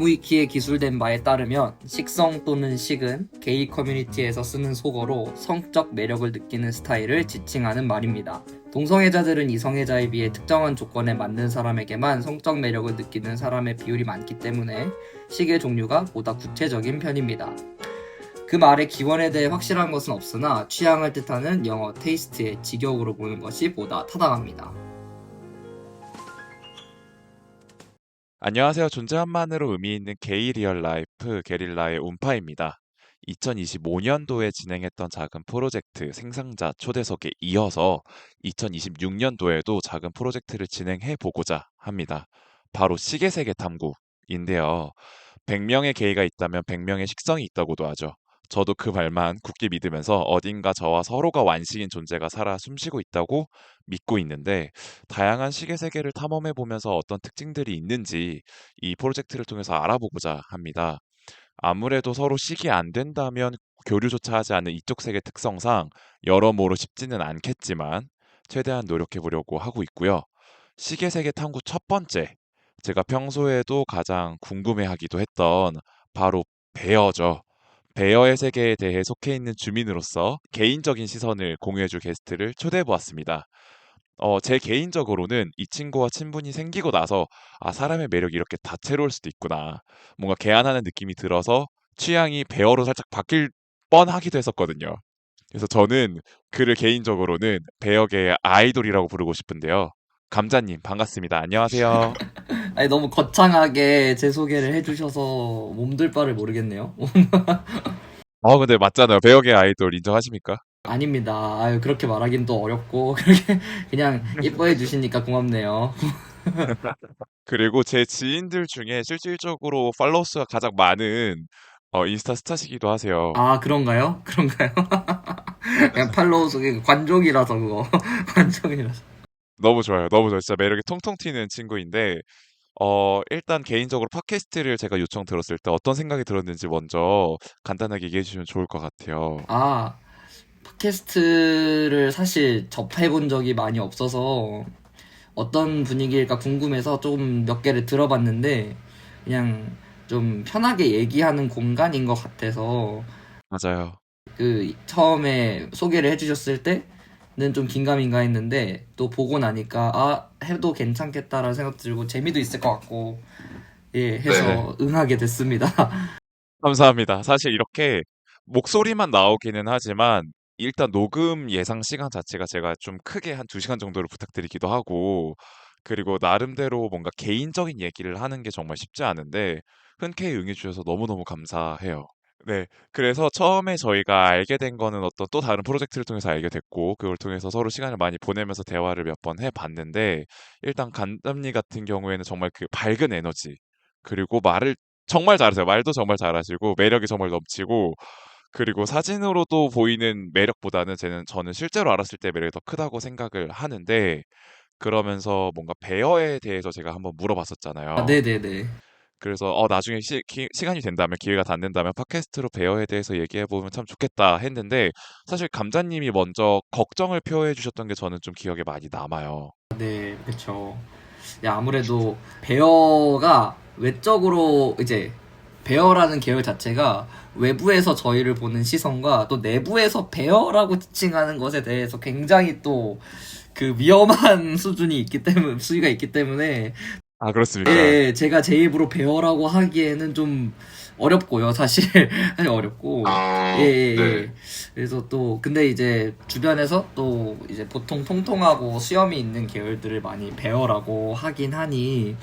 나무위키에 기술된 바에 따르면 식성 또는 식은 게이 커뮤니티에서 쓰는 속어로 성적 매력을 느끼는 스타일을 지칭하는 말입니다. 동성애자들은 이성애자에 비해 특정한 조건에 맞는 사람에게만 성적 매력을 느끼는 사람의 비율이 많기 때문에 식의 종류가 보다 구체적인 편입니다. 그 말의 기원에 대해 확실한 것은 없으나 취향을 뜻하는 영어 테이스트의 직역으로 보는 것이 보다 타당합니다. 안녕하세요. 존재만으로 의미 있는 게이 리얼 라이프 게릴라의 운파입니다. 2025년도에 진행했던 작은 프로젝트 생상자 초대석에 이어서 2026년도에도 작은 프로젝트를 진행해 보고자 합니다. 바로 시계세계 탐구인데요. 100명의 게이가 있다면 100명의 식성이 있다고도 하죠. 저도 그 말만 굳게 믿으면서 어딘가 저와 서로가 완식인 존재가 살아 숨쉬고 있다고 믿고 있는데, 다양한 시계 세계를 탐험해 보면서 어떤 특징들이 있는지 이 프로젝트를 통해서 알아보고자 합니다. 아무래도 서로 식이 안 된다면 교류조차 하지 않는 이쪽 세계 특성상 여러모로 쉽지는 않겠지만 최대한 노력해 보려고 하고 있고요. 시계 세계 탐구 첫 번째, 제가 평소에도 가장 궁금해하기도 했던 바로 베어죠. 베어의 세계에 대해 속해 있는 주민으로서 개인적인 시선을 공유해줄 게스트를 초대해 보았습니다. 제 개인적으로는 이 친구와 친분이 생기고 나서 사람의 매력이 이렇게 다채로울 수도 있구나. 뭔가 개안하는 느낌이 들어서 취향이 베어로 살짝 바뀔 뻔하기도 했었거든요. 그래서 저는 그를 개인적으로는 베어계의 아이돌이라고 부르고 싶은데요. 감자님, 반갑습니다. 안녕하세요. 아니, 너무 거창하게 제 소개를 해주셔서 몸둘 바를 모르겠네요. 근데 맞잖아요. 베어계의 아이돌 인정하십니까? 아닙니다. 아유, 그렇게 말하긴 또 어렵고 그렇게 그냥 예뻐해 주시니까 고맙네요. 그리고 제 지인들 중에 실질적으로 팔로워 수가 가장 많은 인스타 스타시기도 하세요. 아, 그런가요? 그런가요? 그냥 팔로우 속에 관종이라서 그거. 관종이라서. 너무 좋아요. 너무 좋아요. 진짜 매력이 통통 튀는 친구인데, 일단 개인적으로 팟캐스트를 제가 요청 들었을 때 어떤 생각이 들었는지 먼저 간단하게 얘기해 주시면 좋을 것 같아요. 아, 팟캐스트를 사실 접해본 적이 많이 없어서 어떤 분위기일까 궁금해서 조금 몇 개를 들어봤는데 그냥 좀 편하게 얘기하는 공간인 것 같아서 맞아요. 그 처음에 소개를 해주셨을 때는 좀 긴가민가 했는데 또 보고 나니까 해도 괜찮겠다라는 생각 들고 재미도 있을 것 같고 예 네네. 해서 응하게 됐습니다. 감사합니다. 사실 이렇게 목소리만 나오기는 하지만 일단 녹음 예상 시간 자체가 제가 좀 크게 한 2시간 정도를 부탁드리기도 하고, 그리고 나름대로 뭔가 개인적인 얘기를 하는 게 정말 쉽지 않은데 흔쾌히 응해주셔서 너무너무 감사해요. 네. 그래서 처음에 저희가 알게 된 거는 어떤 또 다른 프로젝트를 통해서 알게 됐고, 그걸 통해서 서로 시간을 많이 보내면서 대화를 몇 번 해봤는데, 일단 간담님 같은 경우에는 정말 그 밝은 에너지, 그리고 말을 정말 잘하세요. 말도 정말 잘하시고 매력이 정말 넘치고, 그리고 사진으로도 보이는 매력보다는 저는 실제로 알았을 때 매력이 더 크다고 생각을 하는데, 그러면서 뭔가 배어에 대해서 제가 한번 아, 물어봤었잖아요. 네네네. 그래서 나중에 시간이 된다면, 기회가 닿는다면 팟캐스트로 베어에 대해서 얘기해 보면 참 좋겠다 했는데, 사실 감자님이 먼저 걱정을 표해 주셨던 게 저는 좀 기억에 많이 남아요. 네, 그쵸. 야, 아무래도 베어가 외적으로 이제 베어라는 계열 자체가 외부에서 저희를 보는 시선과 또 내부에서 베어라고 지칭하는 것에 대해서 굉장히 또 그 위험한 수위가 있기 때문에 아, 그렇습니까? 예, 제가 제 입으로 베어라고 하기에는 좀 어렵고요, 사실. 사실 어렵고. 예, 예, 네. 예. 그래서 또, 근데 이제 주변에서 또 이제 보통 통통하고 수염이 있는 계열들을 많이 베어라고 하긴 하니,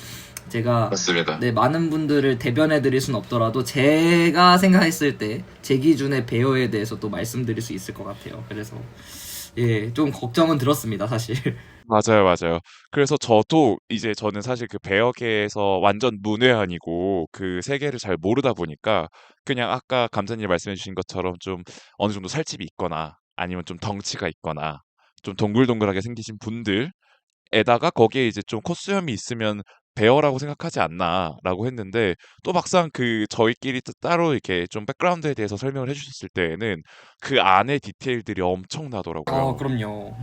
제가, 맞습니다. 네, 많은 분들을 대변해 드릴 순 없더라도, 제가 생각했을 때, 제 기준의 베어에 대해서 또 말씀드릴 수 있을 것 같아요. 그래서, 예, 좀 걱정은 들었습니다, 사실. 맞아요, 맞아요. 그래서 저는 사실 그 배역에서 완전 문외한이고 그 세계를 잘 모르다 보니까 그냥 아까 감독님 말씀해 주신 것처럼 좀 어느 정도 살집이 있거나 아니면 좀 덩치가 있거나 좀 동글동글하게 생기신 분들에다가 거기에 이제 좀 콧수염이 있으면 배어라고 생각하지 않나라고 했는데, 또 막상 그 저희끼리 또 따로 이렇게 좀 백그라운드에 대해서 설명을 해주셨을 때에는 그 안에 디테일들이 엄청나더라고요. 그럼요.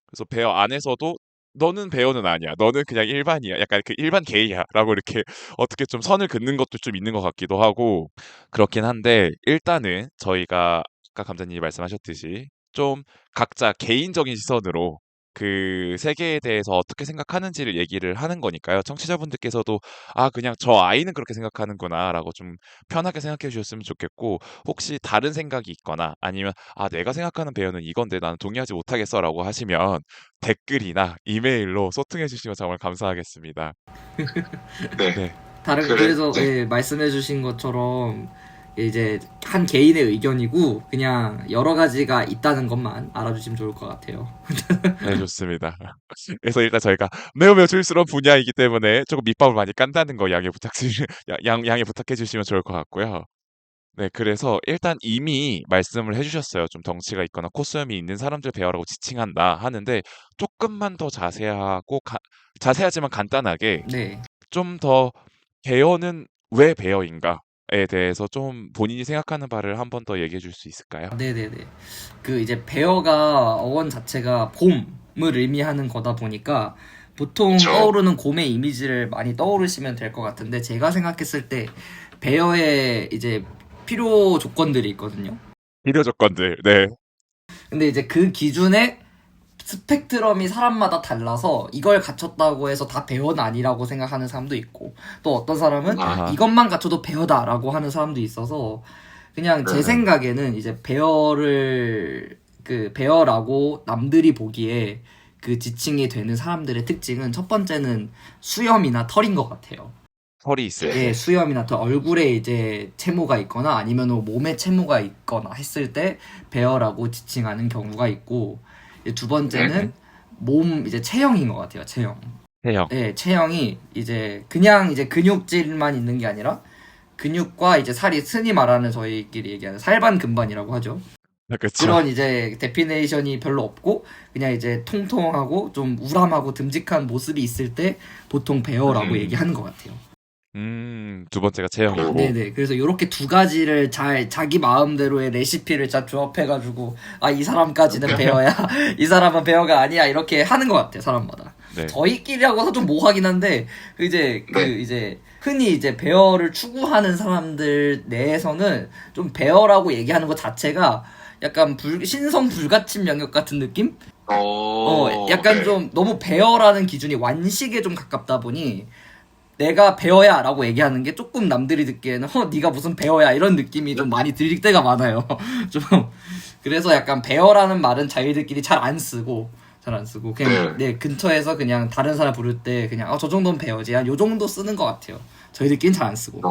그래서 베어 안에서도 너는 배우는 아니야. 너는 그냥 일반이야. 약간 그 일반 게이야라고 이렇게 어떻게 좀 선을 긋는 것도 좀 있는 것 같기도 하고 그렇긴 한데 일단은 저희가 아까 감독님이 말씀하셨듯이 좀 각자 개인적인 시선으로 그 세계에 대해서 어떻게 생각하는지를 얘기를 하는 거니까요. 청취자분들께서도 아 그냥 저 아이는 그렇게 생각하는구나라고 좀 편하게 생각해 주셨으면 좋겠고 혹시 다른 생각이 있거나 아니면 아 내가 생각하는 배우는 이건데 나는 동의하지 못하겠어라고 하시면 댓글이나 이메일로 소통해 주시면 정말 감사하겠습니다. 네. 네. 그래서 네. 예, 말씀해주신 것처럼 이제 한 개인의 의견이고 그냥 여러 가지가 있다는 것만 알아주시면 좋을 것 같아요. 네, 좋습니다. 그래서 일단 저희가 매우 조심스러운 분야이기 때문에 조금 밑밥을 많이 깐다는 거 양해 부탁해 주시면 좋을 것 같고요. 네, 그래서 일단 이미 말씀을 해주셨어요. 좀 덩치가 있거나 코스염이 있는 사람들 배우라고 지칭한다 하는데 조금만 더 자세하지만 간단하게 네. 좀 더 배어는 왜 배어인가에 대해서 좀 본인이 생각하는 바를 한 번 더 얘기해 줄 수 있을까요? 네네네. 그 이제 베어가 어원 자체가 곰을 의미하는 거다 보니까 보통 그쵸. 떠오르는 곰의 이미지를 많이 떠오르시면 될 것 같은데 제가 생각했을 때 베어의 이제 필요 조건들이 있거든요. 필요 조건들. 네. 근데 이제 그 기준에 스펙트럼이 사람마다 달라서 이걸 갖췄다고 해서 다 배어는 아니라고 생각하는 사람도 있고 또 어떤 사람은 아, 아하. 이것만 갖춰도 배어다라고 하는 사람도 있어서 그냥 제 네네. 생각에는 이제 배어를 그 배어라고 남들이 보기에 그 지칭이 되는 사람들의 특징은 첫 번째는 수염이나 털인 것 같아요. 털이 있을 예, 때. 수염이나 털, 얼굴에 이제 채모가 있거나 아니면 몸에 채모가 있거나 했을 때 배어라고 지칭하는 경우가 있고 이제 두 번째는 네네. 몸 이제 체형인 것 같아요. 체형. 태형. 예, 체형이 이제 그냥 이제 근육질만 있는 게 아니라 근육과 이제 살이 흔히 말하는 저희끼리 얘기하는 살반 근반이라고 하죠. 아, 그쵸. 그런 이제 데피네이션이 별로 없고 그냥 이제 통통하고 좀 우람하고 듬직한 모습이 있을 때 보통 배어라고 음, 얘기하는 것 같아요. 두 번째가 체형이고. 네네. 그래서 이렇게 두 가지를 잘 자기 마음대로의 레시피를 잘 조합해가지고 아 이 사람까지는 배어야, 이 사람은 배어가 아니야 이렇게 하는 것 같아요 사람마다. 네. 저희끼리하고서 좀 모호하긴 한데 그 네. 이제 흔히 이제 배어를 추구하는 사람들 내에서는 좀 배어라고 얘기하는 것 자체가 약간 신성 불가침 영역 같은 느낌? 약간 네. 좀 너무 배어라는 기준이 완식에 좀 가깝다 보니 내가 배어야 라고 얘기하는 게 조금 남들이 듣기에는 네가 무슨 배어야 이런 느낌이 좀 많이 들릴 때가 많아요. 좀 그래서 약간 배어라는 말은 자기들끼리 잘 안 쓰고 그냥 네. 내 근처에서 그냥 다른 사람 부를 때 그냥 저 정도는 배어지 한 요 정도 쓰는 것 같아요. 저희들끼리는 잘 안 쓰고.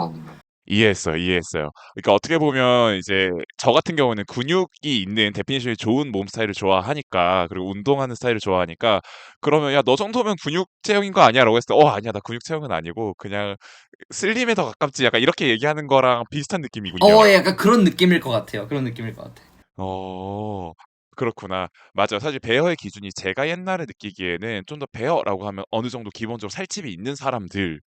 이해했어요. 그러니까 어떻게 보면 이제 저 같은 경우는 근육이 있는 데피니션이 좋은 몸 스타일을 좋아하니까 그리고 운동하는 스타일을 좋아하니까 그러면 야 너 정도면 근육 체형인 거 아니야? 라고 했을 때 아니야 나 근육 체형은 아니고 그냥 슬림에 더 가깝지 약간 이렇게 얘기하는 거랑 비슷한 느낌이군요. 약간 그런 느낌일 것 같아요. 그런 느낌일 것 같아. 어 그렇구나. 맞아요. 사실 배어의 기준이 제가 옛날에 느끼기에는 좀 더 배어라고 하면 어느 정도 기본적으로 살집이 있는 사람들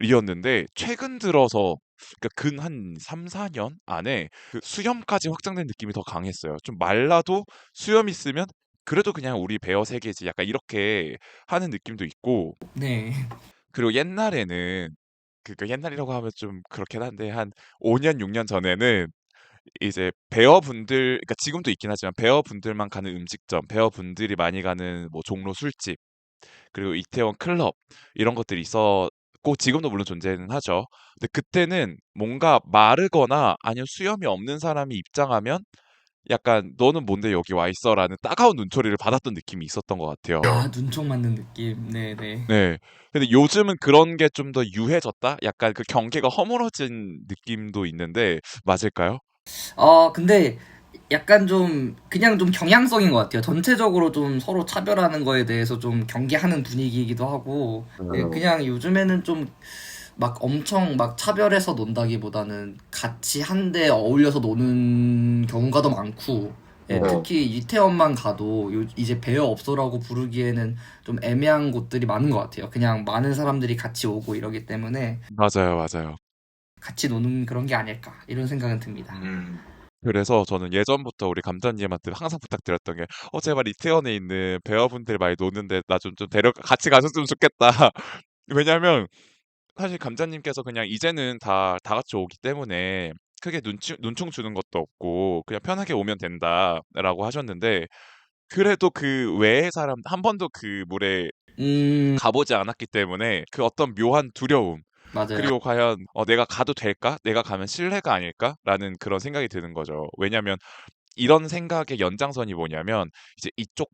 이었는데 최근 들어서 그러니까 근 한 3-4년 안에 그 수염까지 확장된 느낌이 더 강했어요. 좀 말라도 수염 있으면 그래도 그냥 우리 베어 세계지 약간 이렇게 하는 느낌도 있고 네. 그리고 옛날에는 그러니까 옛날이라고 하면 좀 그렇긴 한데 한 5년 6년 전에는 이제 베어분들 그러니까 지금도 있긴 하지만 베어분들만 가는 음식점, 베어분들이 많이 가는 뭐 종로 술집 그리고 이태원 클럽 이런 것들이 있었고 지금도 물론 존재는 하죠. 근데 그때는 뭔가 마르거나 아니면 수염이 없는 사람이 입장하면 약간 "너는 뭔데 여기 와 있어?"라는 따가운 눈초리를 받았던 느낌이 있었던 것 같아요. 아 눈총 맞는 느낌. 네네. 네. 근데 요즘은 그런 게 좀 더 유해졌다? 약간 그 경계가 허물어진 느낌도 있는데 맞을까요? 근데 약간 좀 그냥 좀 경향성인 것 같아요. 전체적으로 좀 서로 차별하는 거에 대해서 좀 경계하는 분위기이기도 하고, 예, 그냥 요즘에는 좀 막 엄청 막 차별해서 논다기보다는 같이 한데 어울려서 노는 경우가 더 많고, 예, 특히 이태원만 가도 이제 배어 업소라고 부르기에는 좀 애매한 곳들이 많은 것 같아요. 그냥 많은 사람들이 같이 오고 이러기 때문에 맞아요. 같이 노는 그런 게 아닐까 이런 생각은 듭니다. 음. 그래서 저는 예전부터 우리 감독님한테 항상 부탁드렸던 게 제발 이태원에 있는 배우분들 많이 노는데 나 좀 같이 가셨으면 좋겠다. 왜냐면 사실 감독님께서 그냥 이제는 다 같이 오기 때문에 크게 눈총 주는 것도 없고 그냥 편하게 오면 된다라고 하셨는데 그래도 그 외의 사람 한 번도 그 물에 음, 가보지 않았기 때문에 그 어떤 묘한 두려움 맞아요. 그리고 과연 '내가 가도 될까? 내가 가면 실례가 아닐까?'라는 그런 생각이 드는 거죠. 왜냐면 이런 생각의 연장선이 뭐냐면 이제 이쪽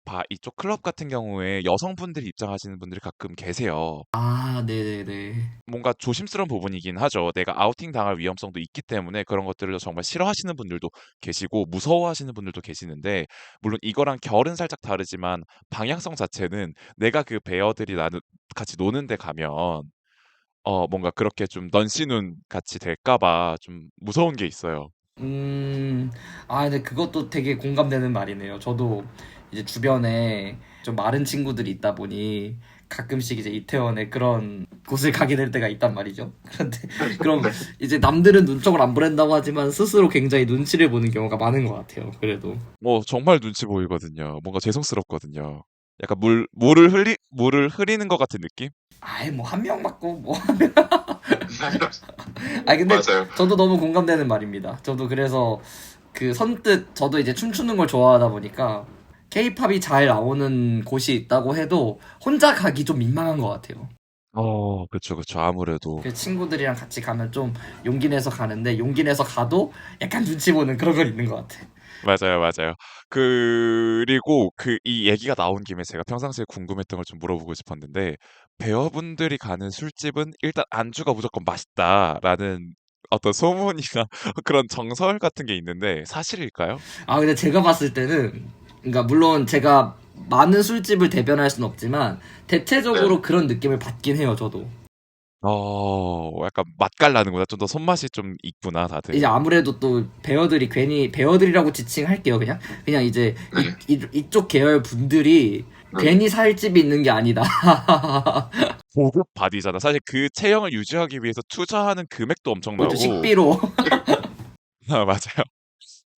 클럽 같은 경우에 여성분들이 입장하시는 분들이 가끔 계세요. 아, 네네네. 뭔가 조심스러운 부분이긴 하죠. 내가 아우팅 당할 위험성도 있기 때문에 그런 것들을 정말 싫어하시는 분들도 계시고 무서워하시는 분들도 계시는데 물론 이거랑 결은 살짝 다르지만 방향성 자체는 내가 그 베어들이 나는 같이 노는 데 가면 뭔가 그렇게 좀 넌시눈 같이 될까 봐 좀 무서운 게 있어요. 음, 근데 그것도 되게 공감되는 말이네요. 저도 이제 주변에 좀 마른 친구들이 있다 보니 가끔씩 이제 이태원에 그런 곳을 가게 될 때가 있단 말이죠. 그런데 그럼 네. 이제 남들은 눈쪽을 안 보낸다고 하지만 스스로 굉장히 눈치를 보는 경우가 많은 것 같아요. 그래도. 정말 눈치 보이거든요. 뭔가 죄송스럽거든요. 약간 물을 흐리는 것 같은 느낌? 아이, 뭐 한 명 맞고 뭐. 근데 맞아요. 저도 너무 공감되는 말입니다. 저도 그래서 그 선뜻 저도 이제 춤추는 걸 좋아하다 보니까 케이팝이 잘 나오는 곳이 있다고 해도 혼자 가기 좀 민망한 것 같아요. 그쵸, 그쵸. 아무래도. 그 친구들이랑 같이 가면 좀 용기 내서 가는데 용기 내서 가도 약간 눈치 보는 그런 건 있는 것 같아. 맞아요, 맞아요. 그리고 이 얘기가 나온 김에 제가 평상시에 궁금했던 걸 좀 물어보고 싶었는데, 배어분들이 가는 술집은 일단 안주가 무조건 맛있다라는 어떤 소문이나 그런 정설 같은 게 있는데, 사실일까요? 근데 제가 봤을 때는 그러니까 물론 제가 많은 술집을 대변할 수는 없지만 네. 대체적으로 그런 느낌을 받긴 해요. 저도. 약간 맛깔나는구나. 좀 더 손맛이 좀 있구나, 이제 다들. 아무래도 또 배어들이 괜히 배어들이라고 지칭할게요. 그냥 이제 네. 이쪽 계열 분들이 네. 괜히 살 집이 있는 게 아니다. 고급 바디잖아. 사실 그 체형을 유지하기 위해서 투자하는 금액도 뭐죠, 엄청나고, 식비로. 맞아요.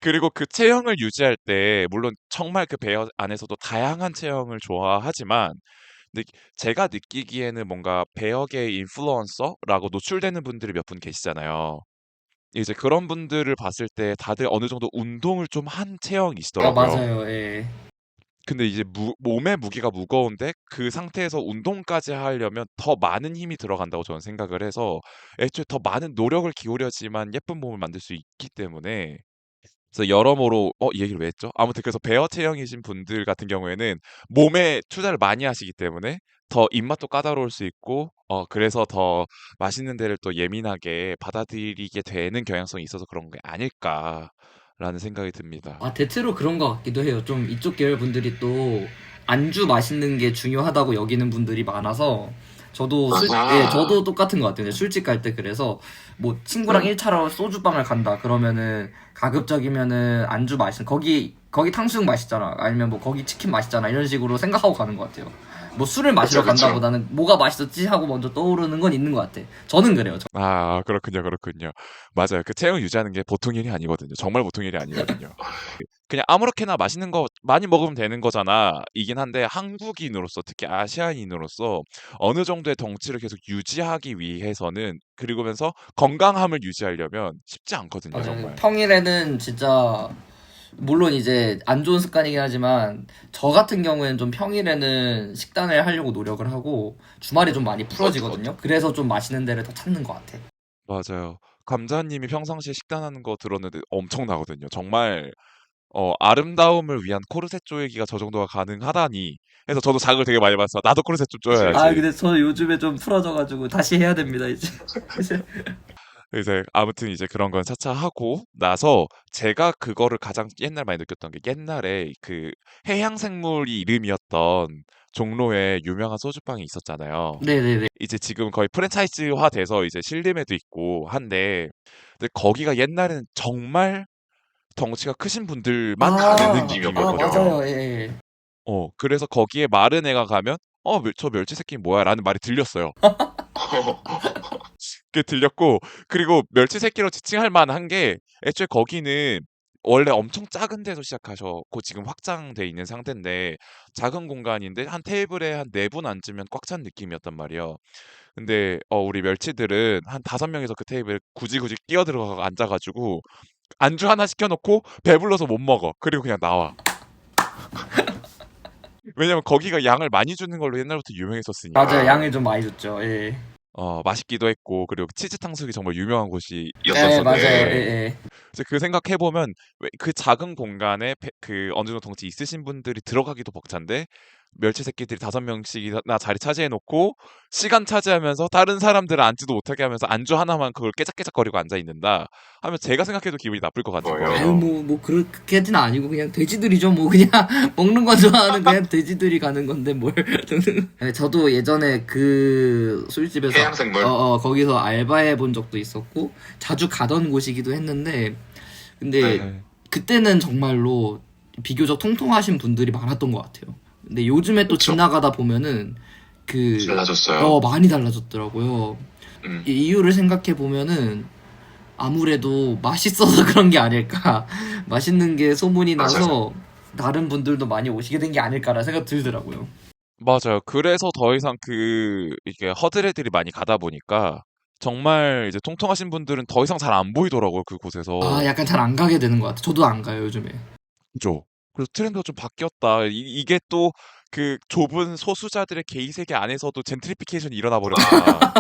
그리고 그 체형을 유지할 때 물론 정말 그 배역 안에서도 다양한 체형을 좋아하지만 근데 제가 느끼기에는 뭔가 배역의 인플루언서라고 노출되는 분들이 몇 분 계시잖아요. 이제 그런 분들을 봤을 때 다들 어느 정도 운동을 좀 한 체형이시더라고요. 맞아요. 예. 근데 이제 몸의 무게가 무거운데 그 상태에서 운동까지 하려면 더 많은 힘이 들어간다고 저는 생각을 해서 애초에 더 많은 노력을 기울여야지만 예쁜 몸을 만들 수 있기 때문에 그래서 여러모로 이 얘기를 왜 했죠? 아무튼 그래서 베어 체형이신 분들 같은 경우에는 몸에 투자를 많이 하시기 때문에 더 입맛도 까다로울 수 있고 그래서 더 맛있는 데를 또 예민하게 받아들이게 되는 경향성이 있어서 그런 게 아닐까라는 생각이 듭니다. 대체로 그런 것 같기도 해요. 좀 이쪽 계열 분들이 또 안주 맛있는 게 중요하다고 여기는 분들이 많아서 아하. 저도 똑같은 것 같아요. 술집 갈 때 그래서 뭐 친구랑 네. 1차로 소주방을 간다 그러면은 가급적이면은 안주 맛있는 거기 탕수육 맛있잖아. 아니면 뭐 거기 치킨 맛있잖아. 이런 식으로 생각하고 가는 것 같아요. 뭐 술을 마시러 그쵸, 그쵸. 간다보다는 뭐가 맛있었지 하고 먼저 떠오르는 건 있는 것 같아. 저는 그래요. 아, 그렇군요, 그렇군요. 맞아요. 그 체형 유지하는 게 보통 일이 아니거든요. 정말 보통 일이 아니거든요. 그냥 아무렇게나 맛있는 거 많이 먹으면 되는 거잖아. 이긴 한데 한국인으로서 특히 아시아인으로서 어느 정도의 덩치를 계속 유지하기 위해서는 그리고면서 건강함을 유지하려면 쉽지 않거든요, 맞아요. 정말. 평일에는 진짜 물론 이제 안 좋은 습관이긴 하지만 저 같은 경우에는 좀 평일에는 식단을 하려고 노력을 하고 주말에 좀 많이 저도. 풀어지거든요. 그래서 좀 맛있는 데를 더 찾는 것 같아. 맞아요. 감자님이 평상시에 식단하는 거 들었는데 엄청나거든요. 정말 아름다움을 위한 코르셋 조이기가 저 정도가 가능하다니 해서 저도 자극을 되게 많이 받았어. 나도 코르셋 좀 그치. 조여야지. 근데 저 요즘에 좀 풀어져가지고 다시 해야 됩니다, 이제. 이제. 이제 아무튼 이제 그런 건 차차 하고 나서 제가 그거를 가장 옛날 많이 느꼈던 게 옛날에 그 해양생물이 이름이었던 종로에 유명한 소주빵이 있었잖아요. 네네네. 이제 지금 거의 프랜차이즈화 돼서 이제 신림에도 있고 한데 근데 거기가 옛날에는 정말 덩치가 크신 분들만 가는 느낌이었거든요. 느낌이었거든요. 맞아요. 예. 그래서 거기에 마른 애가 가면 저 멸치 새끼 뭐야? 라는 말이 들렸어요. 그게 들렸고 그리고 멸치 새끼로 지칭할 만한 게 애초에 거기는 원래 엄청 작은 데서 시작하셨고 지금 확장돼 있는 상태인데 작은 공간인데 한 테이블에 한 4분 앉으면 꽉 찬 느낌이었단 말이에요. 근데 우리 멸치들은 한 5명이서 그 테이블에 굳이 끼어들어가 앉아 가지고 안주 하나 시켜 놓고 배불러서 못 먹어. 그리고 그냥 나와. 왜냐면 거기가 양을 많이 주는 걸로 옛날부터 맞아요. 유명했었으니까. 양을 좀 많이 줬죠. 예. 맛있기도 했고 그리고 치즈 탕수육이 정말 유명한 곳이 예, 였었는데. 맞아요. 예, 있었는데 예. 이제 그 생각해 보면 그 작은 공간에 그 어느 정도 덩치 있으신 분들이 들어가기도 벅찬데 멸치 새끼들이 5명씩이나 자리 차지해 놓고 시간 차지하면서 다른 사람들은 앉지도 못하게 하면서 안주 하나만 그걸 깨작깨작거리고 앉아 있는다 하면 제가 생각해도 기분이 나쁠 것 같은 뭐예요? 아유, 거예요. 뭐 그렇게는 아니고 그냥 돼지들이죠. 뭐 그냥 먹는 거 좋아하는 그냥 돼지들이 가는 건데 뭘. 네, 저도 예전에 그 술집에서 해양생물? 거기서 알바해 본 적도 있었고 자주 가던 곳이기도 했는데 근데 네. 네. 그때는 정말로 비교적 통통하신 분들이 많았던 것 같아요. 근데 요즘에 또 그쵸. 지나가다 보면은 그 달라졌어요. 많이 달라졌더라고요. 음. 이 이유를 생각해 보면은 아무래도 맛있어서 그런 게 아닐까. 맛있는 게 소문이 나서 다른 분들도 많이 오시게 된 게 아닐까라는 생각 들더라고요. 맞아요. 그래서 더 이상 이게 허드레들이 많이 가다 보니까 정말 이제 통통하신 분들은 더 이상 잘 안 보이더라고요, 아, 그곳에서. 약간 잘 안 가게 되는 것 같아. 저도 안 가요, 요즘에. 그죠? 그래서 트렌드가 좀 바뀌었다. 이게 또 그 좁은 소수자들의 게이 세계 안에서도 젠트리피케이션이 일어나 버렸다.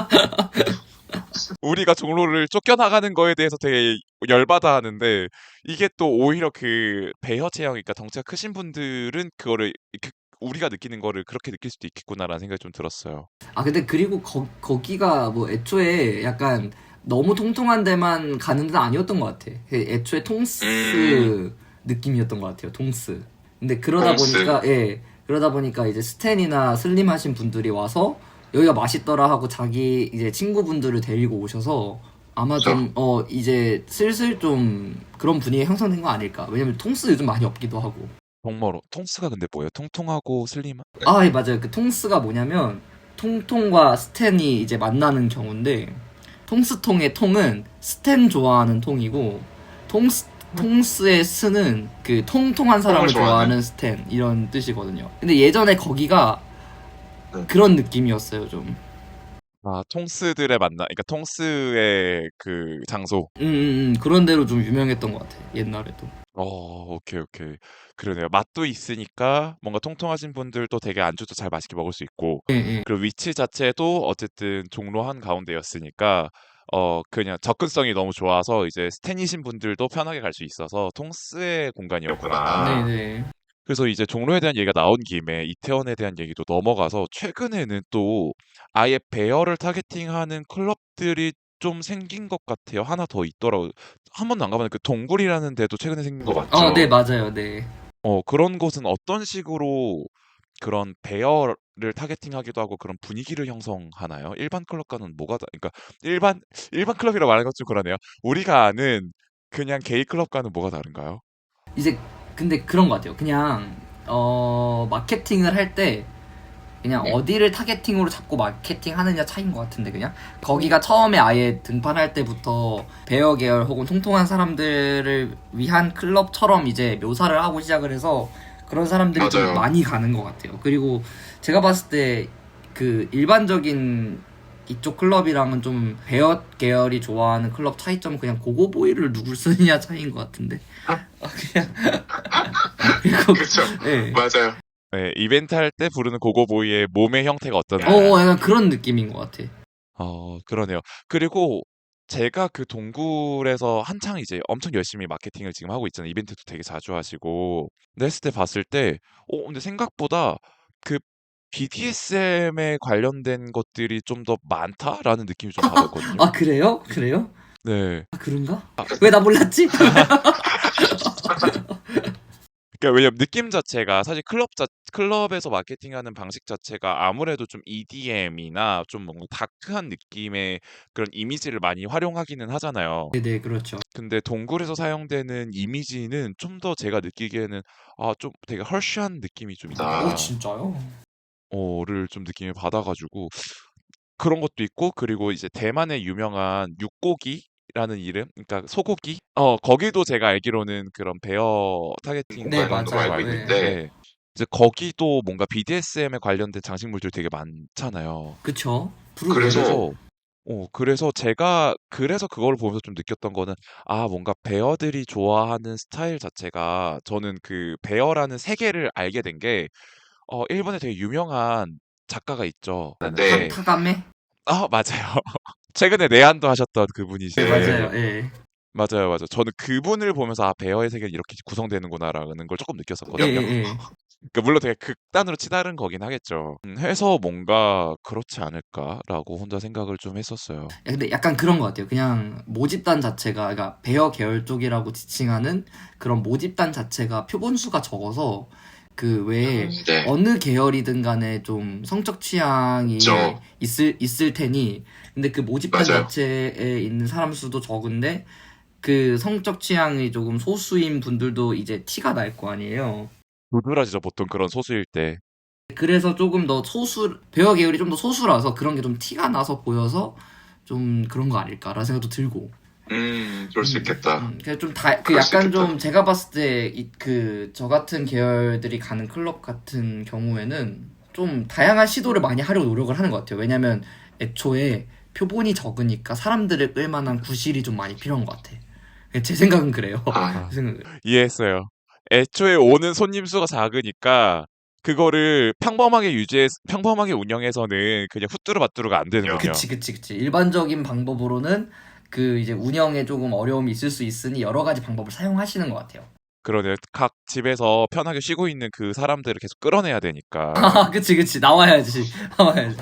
우리가 종로를 쫓겨나가는 거에 대해서 되게 열받아 하는데 이게 또 오히려 그 배혀 체형, 그러니까 덩치가 크신 분들은 그거를 우리가 느끼는 거를 그렇게 느낄 수도 있겠구나라는 생각이 좀 들었어요. 아, 근데 그리고 거기가 뭐 애초에 약간 너무 통통한 데만 가는 데는 아니었던 것 같아. 애초에 통스 느낌이었던 것 같아요. 통스. 근데 그러다 통스. 보니까, 그러다 보니까 이제 스탠이나 슬림하신 분들이 와서 여기가 맛있더라 하고 자기 이제 친구분들을 데리고 오셔서 아마 좀, 이제 슬슬 좀 그런 분위기 형성된 거 아닐까. 왜냐면 통스 요즘 많이 없기도 하고. 정말로 통스가 근데 뭐예요? 통통하고 슬림한? 아, 예, 맞아요. 그 통스가 뭐냐면 통통과 스탠이 이제 만나는 경우인데 통스통의 통은 스탠 좋아하는 통이고 통스의 스는 그 통통한 사람을 통을 좋아하는? 좋아하는 스탠 이런 뜻이거든요. 근데 예전에 거기가 네. 그런 느낌이었어요, 좀. 아, 통스들의 그러니까 통스의 그 장소. 그런 대로 좀 유명했던 것 같아요. 옛날에도. 오케이, 오케이. 그러네요. 맛도 있으니까 뭔가 통통하신 분들도 되게 안주도 잘 맛있게 먹을 수 있고, 예, 예. 그리고 위치 자체도 어쨌든 종로 한가운데였으니까, 그냥 접근성이 너무 좋아서 이제 스탠이신 분들도 편하게 갈 수 있어서 통스의 공간이었구나. 네네. 그래서 이제 종로에 대한 얘기가 나온 김에 이태원에 대한 얘기도 넘어가서 최근에는 또 아예 배열을 타겟팅하는 클럽들이 좀 생긴 것 같아요. 하나 더 있더라고요. 한 번도 안 가봤는데 그 동굴이라는 데도 최근에 생긴 거 맞죠? 네, 맞아요. 네. 그런 곳은 어떤 식으로 그런 배열을 타겟팅하기도 하고 그런 분위기를 형성하나요? 일반 클럽과는 그러니까 일반 클럽이라고 말하는 것 좀 그러네요. 우리가 아는 그냥 게이 클럽과는 뭐가 다른가요? 이제 근데 그런 것 같아요. 그냥 마케팅을 할 때 그냥 네. 어디를 타겟팅으로 잡고 마케팅 하느냐 차이인 것 같은데 그냥 거기가 처음에 아예 등판할 때부터 베어 계열 혹은 통통한 사람들을 위한 클럽처럼 이제 묘사를 하고 시작을 해서 그런 사람들이 좀 맞아요. 많이 가는 것 같아요. 그리고 제가 봤을 때 그 일반적인 이쪽 클럽이랑은 좀 베어 계열이 좋아하는 클럽 차이점은 그냥 고고보이를 누굴 쓰느냐 차이인 것 같은데. 그냥 그리고 그쵸. 예. 맞아요. 네, 이벤트 할 때 부르는 고고보이의 몸의 형태가 어떠냐. 약간 그런 느낌인 것 같아. 그러네요. 그리고 제가 그 동굴에서 한창 이제 엄청 열심히 마케팅을 지금 하고 있잖아요. 이벤트도 되게 자주 하시고. 근데 했을 때 봤을 때, 근데 생각보다 그 BDSM에 관련된 것들이 좀 더 많다라는 느낌이 좀 받았거든요. 아, 그래요? 그래요? 네. 아, 그런가? 왜 나 몰랐지? 그러니까 왜냐면 느낌 자체가 사실 클럽에서 마케팅하는 방식 자체가 아무래도 좀 EDM이나 좀 뭔가 다크한 느낌의 그런 이미지를 많이 활용하기는 하잖아요. 네네, 그렇죠. 근데 동굴에서 사용되는 이미지는 좀 더 제가 느끼기에는 좀 되게 헐시한 느낌이 좀 아. 있다. 진짜요? 를 좀 느낌을 받아가지고 그런 것도 있고 그리고 이제 대만의 유명한 육고기 라는 이름, 그러니까 소고기? 거기도 제가 알기로는 그런 베어 타겟팅 네, 관련된 걸로 맞아요. 걸로 알고 알고 네. 있는데, 있는데, 이제 거기도 뭔가 BDSM에 관련된 장식물들 되게 많잖아요. 그쵸. 그래서 그래서, 그래서 그걸 보면서 좀 느꼈던 거는, 아, 뭔가 베어들이 좋아하는 스타일 자체가, 저는 그 베어라는 세계를 알게 된 게, 일본에 되게 유명한 작가가 있죠. 네, 하는데, 타가메? 맞아요. 최근에 내한도 하셨던 네, 그분이신데, 맞아요. 예. 맞아요, 맞아요. 저는 그분을 보면서 아, 베어의 세계는 이렇게 구성되는구나라는 걸 조금 예, 느꼈었거든요. 예, 예. 그러니까 물론 되게 극단으로 치달은 거긴 하겠죠. 해서 뭔가 그렇지 않을까라고 혼자 생각을 좀 했었어요. 근데 약간 그런 것 같아요. 그냥 모집단 자체가, 그러니까 베어 계열 쪽이라고 지칭하는 그런 모집단 자체가 표본수가 적어서 그 외에 네, 어느 계열이든 간에 좀 성적 취향이 저 있을 테니, 근데 그 모집단 맞아요. 자체에 있는 사람 수도 적은데 그 성적 취향이 조금 소수인 분들도 이제 티가 날 거 아니에요. 도드라지죠, 보통 그런 소수일 때. 그래서 조금 더 베어 계열이 좀 더 소수라서 그런 게 좀 티가 나서 보여서 좀 그런 거 아닐까라는 생각도 들고. 그럴 수 있겠다. 그래서 그 그럴 수 약간 있겠다. 좀 제가 봤을 때 저 같은 계열들이 가는 클럽 같은 경우에는 좀 다양한 시도를 많이 하려고 노력을 하는 것 같아요. 왜냐면 애초에 표본이 적으니까 사람들을 끌만한 구실이 좀 많이 필요한 것 같아. 제 생각은 그래요. 아, 제 생각은. 이해했어요. 애초에 오는 손님 수가 작으니까 그거를 평범하게 운영해서는 그냥 후뚜루마뚜루가 안 되는군요. 그치. 일반적인 방법으로는 그 이제 운영에 조금 어려움이 있을 수 있으니 여러 가지 방법을 사용하시는 것 같아요. 그러네요. 각 집에서 편하게 쉬고 있는 그 사람들을 계속 끌어내야 되니까. 아, 그치. 나와야지. 나와야지.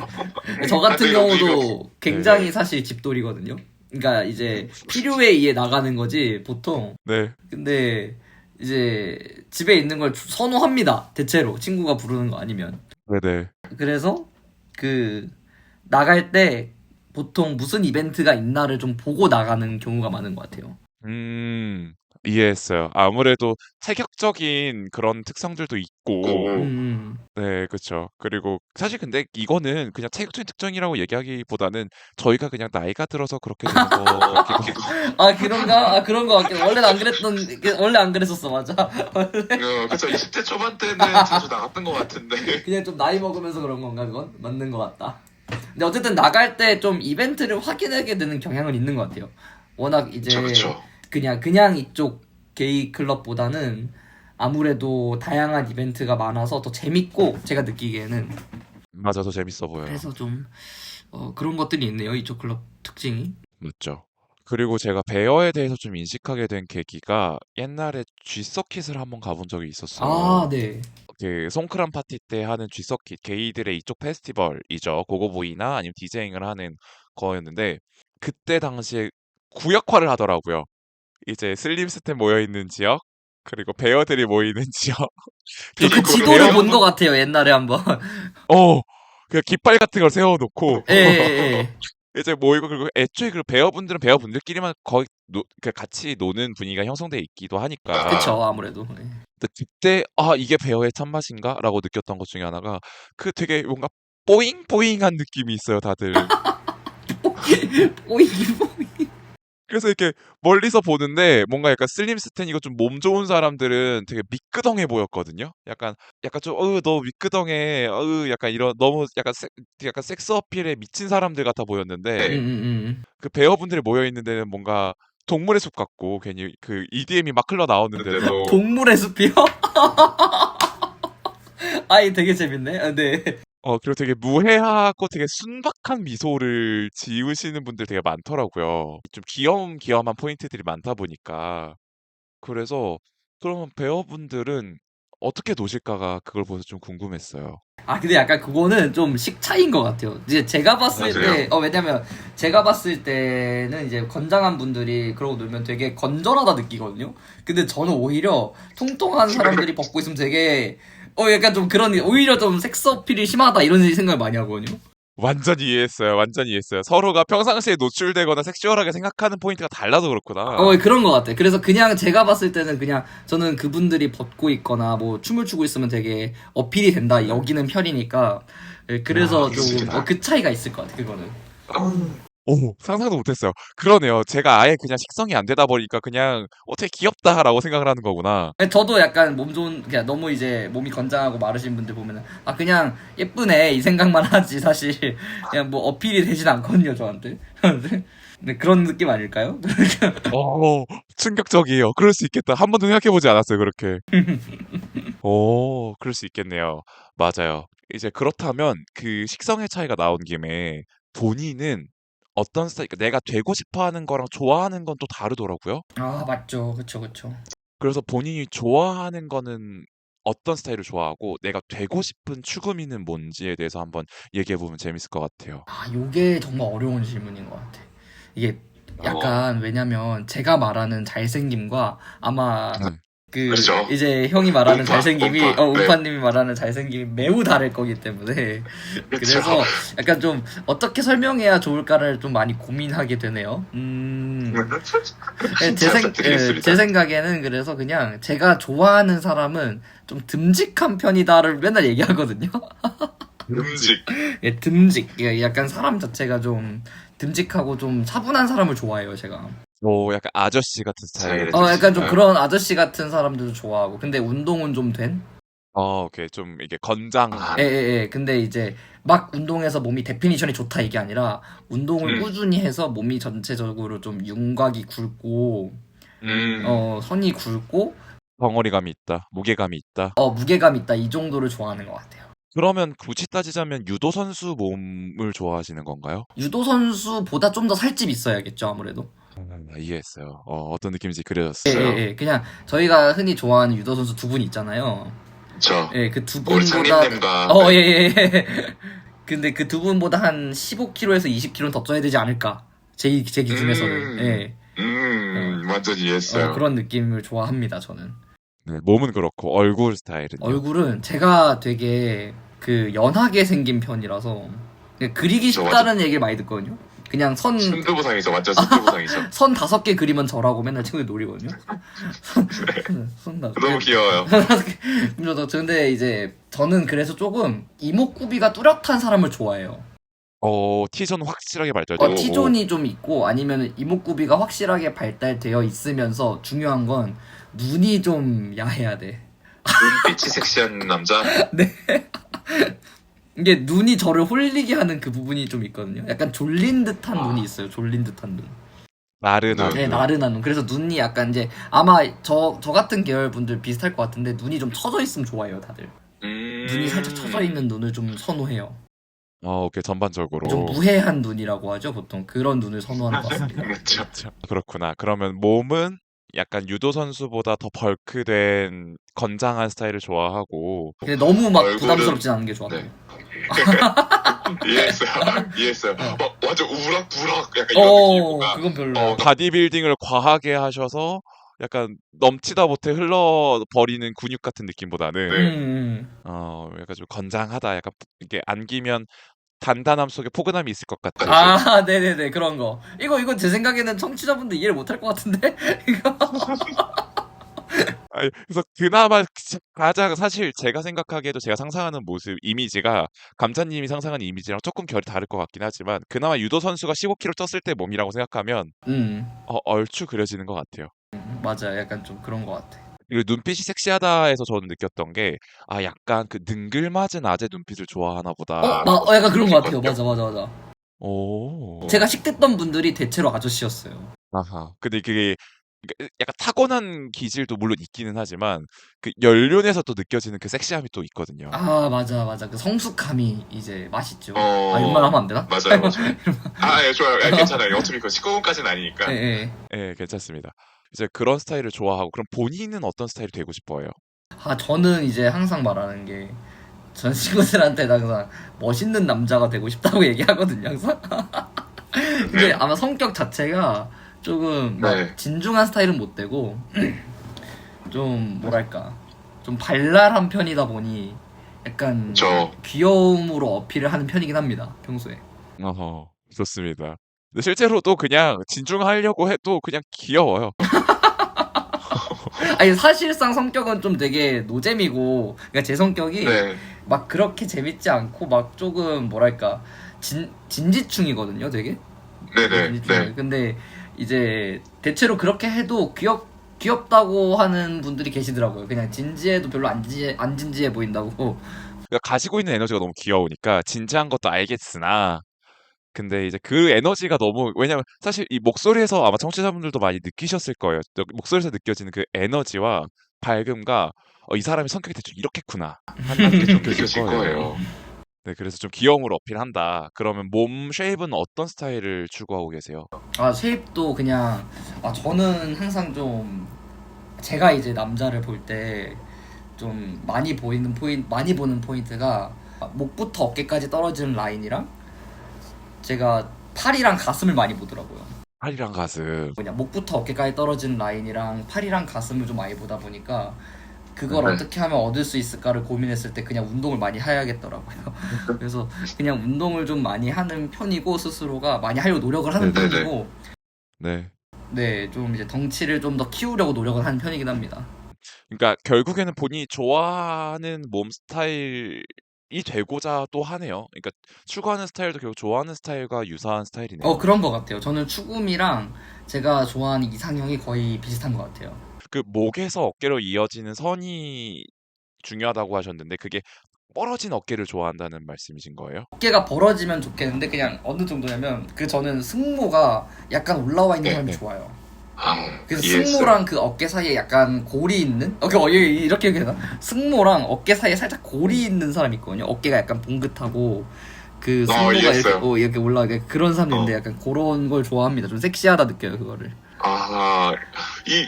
저 같은 근데 여기로 경우도 굉장히 네네. 사실 집돌이거든요. 그러니까 이제 필요에 의해 나가는 거지, 보통. 네. 근데 이제 집에 있는 걸 선호합니다. 대체로. 친구가 부르는 거 아니면. 네네. 그래서 그 나갈 때 보통 무슨 이벤트가 있나를 좀 보고 나가는 경우가 많은 것 같아요. 음, 이해했어요. 아무래도 체격적인 그런 특성들도 있고, 고 네, 그쵸. 그리고 사실 근데 이거는 그냥 체격적인 특징이라고 얘기하기보다는 저희가 그냥 나이가 들어서 그렇게 되는 것 같기도 같기도. 하고. 아, 그런가? 아, 그런 거 같긴. 원래 안 그랬었어, 맞아. 그쵸. 20대 초반 때는 자주 나갔던 것 같은데. 그냥 좀 나이 먹으면서 그런 건가, 그건? 맞는 것 같다. 근데 어쨌든 나갈 때 좀 이벤트를 확인하게 되는 경향은 있는 것 같아요. 워낙 그쵸, 이제 그쵸. 그냥 이쪽 게이 클럽보다는 아무래도 다양한 이벤트가 많아서 더 재밌고, 제가 느끼기에는. 맞아, 더 재밌어 보여요. 그래서 좀, 그런 것들이 있네요, 이쪽 클럽 특징이. 맞죠. 그리고 제가 베어에 대해서 좀 인식하게 된 계기가 옛날에 쥐서킷을 한번 가본 적이 아, 있었어요. 네. 그 송크란 파티 때 하는 쥐서킷, 게이들의 이쪽 페스티벌이죠. 고고보이나 아니면 디제잉을 하는 거였는데 그때 당시에 구역화를 하더라고요. 이제 슬림스텝 모여있는 지역, 그리고 베어들이 모이는 지역. 저 그 그리고 지도를 본 것 베어분, 같아요, 옛날에 한번. 어, 그 깃발 같은 걸 세워놓고 예, 예, 예. 이제 모이고, 그리고 애초에 그 배어분들은 배어분들끼리만 거의 그 같이 노는 분위기가 형성돼 있기도 하니까. 그쵸, 아무래도. 예. 근데 그때 아, 이게 배어의 참맛인가라고 느꼈던 것 중에 하나가 그 되게 뭔가 뽀잉뽀잉한 느낌이 있어요, 다들. 오이, 그래서 이렇게 멀리서 보는데 뭔가 약간 슬림 스탠이고 좀 몸 좋은 사람들은 되게 미끄덩해 보였거든요. 약간 좀 너 미끄덩해. 약간 이런 너무 약간 섹스 어필에 미친 사람들 같아 보였는데 네. 그 배어분들이 모여 있는 데는 뭔가 동물의 숲 같고 괜히 그 EDM이 막 흘러나오는데도 근데도 동물의 숲이요? 아이, 되게 재밌네. 아, 네. 그리고 되게 무해하고 되게 순박한 미소를 지으시는 분들 되게 많더라고요. 좀 귀염귀염한 포인트들이 많다 보니까. 그래서 그러면 배어분들은 어떻게 노실까가 그걸 보면서 좀 궁금했어요. 아, 근데 약간 그거는 좀 식차인 것 같아요. 이제 제가 봤을 때, 맞아요. 왜냐면 제가 봤을 때는 이제 건장한 분들이 그러고 놀면 되게 건전하다 느끼거든요. 근데 저는 오히려 통통한 사람들이 벗고 있으면 되게, 약간 좀 오히려 좀 섹스 어필이 심하다 이런 생각을 많이 하거든요. 완전히 이해했어요. 완전히 이해했어요. 서로가 평상시에 노출되거나 섹슈얼하게 생각하는 포인트가 달라서 그렇구나. 그런 것 같아. 그래서 그냥 제가 봤을 때는 그냥 저는 그분들이 벗고 있거나 뭐 춤을 추고 있으면 되게 어필이 된다 여기는 편이니까. 그래서 아, 조금 그렇습니다. 그 차이가 있을 것 같아, 그거는. 오, 상상도 못했어요. 그러네요. 제가 아예 그냥 식성이 안 되다 보니까 그냥 어떻게 귀엽다라고 생각을 하는 거구나. 저도 약간 몸 좋은, 그냥 너무 이제 몸이 건장하고 마르신 분들 보면은, 아, 그냥 예쁘네, 이 생각만 하지, 사실. 그냥 뭐 어필이 되진 않거든요, 저한테. 근데 그런 느낌 아닐까요? 오, 충격적이에요. 그럴 수 있겠다. 한 번도 생각해보지 않았어요, 그렇게. 오, 그럴 수 있겠네요. 맞아요. 이제 그렇다면 그 식성의 차이가 나온 김에 본인은 어떤 스타일, 그러니까 내가 되고 싶어 하는 거랑 좋아하는 건 또 다르더라고요. 아, 맞죠. 그쵸, 그쵸. 그래서 본인이 좋아하는 거는 어떤 스타일을 좋아하고 내가 되고 싶은 추구미는 뭔지에 대해서 한번 얘기해보면 재밌을 것 같아요. 아, 요게 정말 어려운 질문인 것 같아. 이게 어, 약간, 왜냐면 제가 말하는 잘생김과 아마 음. 그 그렇죠. 이제 형이 말하는 잘생김이 음파. 네. 우파님이 말하는 잘생김이 매우 다를 거기 때문에 그렇죠. 그래서 약간 좀 어떻게 설명해야 좋을까를 좀 많이 고민하게 되네요. 잘 부탁드리겠습니다. 제 생각에는 그래서 그냥 제가 좋아하는 사람은 좀 듬직한 편이다를 맨날 얘기하거든요. 음식. 예, 듬직. 예, 약간 사람 자체가 좀 듬직하고 좀 차분한 사람을 좋아해요, 제가. 오, 약간 아저씨 같은 스타일. 약간 좀 아. 그런 아저씨 같은 사람들도 좋아하고. 근데 운동은 좀 된? 오케이. 좀 이게 건장한. 아. 예. 근데 이제 막 운동해서 몸이 데피니션이 좋다 이게 아니라 운동을 음. 꾸준히 해서 몸이 전체적으로 좀 윤곽이 굵고 선이 굵고 덩어리감이 있다. 무게감이 있다. 무게감 있다 이 정도를 좋아하는 것 같아요. 그러면 굳이 따지자면 유도 선수 몸을 좋아하시는 건가요? 유도 선수보다 좀 더 살집 있어야겠죠 아무래도. 이해했어요. 어떤 느낌인지 그려졌어요. 예. 그냥 저희가 흔히 좋아하는 유도 선수 두 분 있잖아요. 저 예, 그 두 우리 분보다 장님님과 예. 근데 그 두 분보다 한 15kg에서 20kg는 더 쪄야 되지 않을까? 제 기준에서는. 예. 완전 이해했어요. 그런 느낌을 좋아합니다, 저는. 네, 몸은 그렇고 얼굴 스타일은요? 얼굴은 제가 되게 그 연하게 생긴 편이라서 그냥 그리기 저 쉽다는 얘기를 많이 듣거든요. 그냥 순두부상이죠. 완전 순두부상이죠. 선 5개 그리면 저라고 맨날 친구들 노리거든요. 선 다섯 개. 너무 귀여워요. 근데 이제 저는 그래서 조금 이목구비가 뚜렷한 사람을 좋아해요. T존 확실하게 발달되고. T존이 좀 있고 아니면 이목구비가 확실하게 발달되어 있으면서 중요한 건 눈이 좀 야해야 돼. 눈빛이 섹시한 남자. 이게 눈이 저를 홀리게 하는 그 부분이 좀 있거든요. 약간 졸린 듯한 눈이 있어요. 졸린 듯한 눈. 나른한. 네, 나른한 눈. 그래서 눈이 약간 이제 아마 저 같은 계열 분들 비슷할 것 같은데 눈이 좀 처져 있으면 좋아해요, 다들. 눈이 살짝 처져 있는 눈을 좀 선호해요. 오케이. 전반적으로. 좀 무해한 눈이라고 하죠, 보통. 그런 눈을 선호하는 것 같습니다. 그렇죠. 그렇죠. 그렇구나. 그러면 몸은 약간 유도 선수보다 더 벌크된 건장한 스타일을 좋아하고. 근데 너무 막 얼굴은- 부담스럽진 않은 게 좋아요. 네. 이해했어요. 완전 우락부락 약간 이런 느낌이구나. 그건 별로야. 바디빌딩을 과하게 하셔서 약간 넘치다 못해 흘러버리는 근육 같은 느낌보다는 네. 약간 좀 건장하다. 약간 이게 안기면 단단함 속에 포근함이 있을 것 같은. 네네네, 그런 거. 이거 제 생각에는 청취자분들 이해를 못할 것 같은데? 이거. 그래서 그나마 가장 사실 제가 생각하기에도 제가 상상하는 모습 이미지가 감자님이 상상하는 이미지랑 조금 결이 다를 것 같긴 하지만 그나마 유도 선수가 15kg 쪘을 때 몸이라고 생각하면 얼추 그려지는 것 같아요. 맞아. 약간 좀 그런 것 같아. 그리고 눈빛이 섹시하다에서 저는 느꼈던 게 약간 그 능글맞은 아재 눈빛을 좋아하나 보다. 약간 그런 것 같아요. 맞아. 오. 제가 식댔던 분들이 대체로 아저씨였어요. 아하. 근데 그게 약간 타고난 기질도 물론 있기는 하지만 그 연륜에서 또 느껴지는 그 섹시함이 또 있거든요. 맞아. 그 성숙함이 이제 맛있죠. 어. 이런 말 하면 안 되나? 맞아요. 예, 좋아요. 괜찮아요. 어차피 그 19금까지는 아니니까. 예. 예, 괜찮습니다. 이제 그런 스타일을 좋아하고 그럼 본인은 어떤 스타일이 되고 싶어요? 저는 이제 항상 말하는 게 전 친구들한테 항상 멋있는 남자가 되고 싶다고 얘기하거든요, 항상. 근데 아마 성격 자체가 조금 막 네. 진중한 스타일은 못 되고 좀 뭐랄까 좀 발랄한 편이다 보니 약간 귀여움으로 어필을 하는 편이긴 합니다, 평소에. 좋습니다. 근데 실제로도 그냥 진중하려고 해도 그냥 귀여워요. 아니 사실상 성격은 좀 되게 노잼이고, 그러니까 제 성격이 네. 막 그렇게 재밌지 않고 막 조금 뭐랄까 진지충이거든요, 되게. 네네. 있잖아요. 네. 근데 이제 대체로 그렇게 해도 귀엽다고 하는 분들이 계시더라고요. 그냥 진지해도 별로 안 진지해 보인다고. 그러니까 가지고 있는 에너지가 너무 귀여우니까 진지한 것도 알겠으나 근데 이제 그 에너지가 너무 왜냐면 사실 이 목소리에서 아마 청취자분들도 많이 느끼셨을 거예요. 목소리에서 느껴지는 그 에너지와 밝음과 이 사람의 성격이 대충 이렇겠구나 하는 게 좀 느껴질 느껴질 거예요. 거예요. 네, 그래서 좀 귀여움을 어필한다. 그러면 몸 쉐입은 어떤 스타일을 추구하고 계세요? 아, 쉐입도 그냥, 저는 항상 좀, 제가 이제 남자를 볼 때 좀 많이 보는 포인트가 목부터 어깨까지 떨어지는 라인이랑 제가 팔이랑 가슴을 많이 보더라고요. 팔이랑 가슴. 그냥 목부터 어깨까지 떨어지는 라인이랑 팔이랑 가슴을 좀 많이 보다 보니까 그걸 네. 어떻게 하면 얻을 수 있을까를 고민했을 때 그냥 운동을 많이 해야겠더라고요. 그래서 그냥 운동을 좀 많이 하는 편이고 스스로가 많이 하려고 노력을 하는 네네네. 편이고 네. 네, 좀 이제 덩치를 좀 더 키우려고 노력을 하는 편이긴 합니다. 그러니까 결국에는 본인이 좋아하는 몸 스타일이 되고자 또 하네요. 그러니까 추구하는 스타일도 결국 좋아하는 스타일과 유사한 스타일이네요. 그런 것 같아요. 저는 추구미랑 제가 좋아하는 이상형이 거의 비슷한 것 같아요. 그 목에서 어깨로 이어지는 선이 중요하다고 하셨는데 그게 뻗어진 어깨를 좋아한다는 말씀이신 거예요? 어깨가 벌어지면 좋겠는데 그냥 어느 정도냐면 저는 승모가 약간 올라와 있는 네, 사람이 네. 좋아요. 아, 그래서 이해했어요. 승모랑 그 어깨 사이에 약간 골이 있는? 이렇게 얘기해야 되나? 승모랑 어깨 사이에 살짝 골이 있는 사람이 있거든요. 어깨가 약간 봉긋하고 그 승모가 이렇게, 이해했어요. 이렇게 올라가게 그런 사람인데 어. 약간 그런 걸 좋아합니다. 좀 섹시하다 느껴요, 그거를. 아,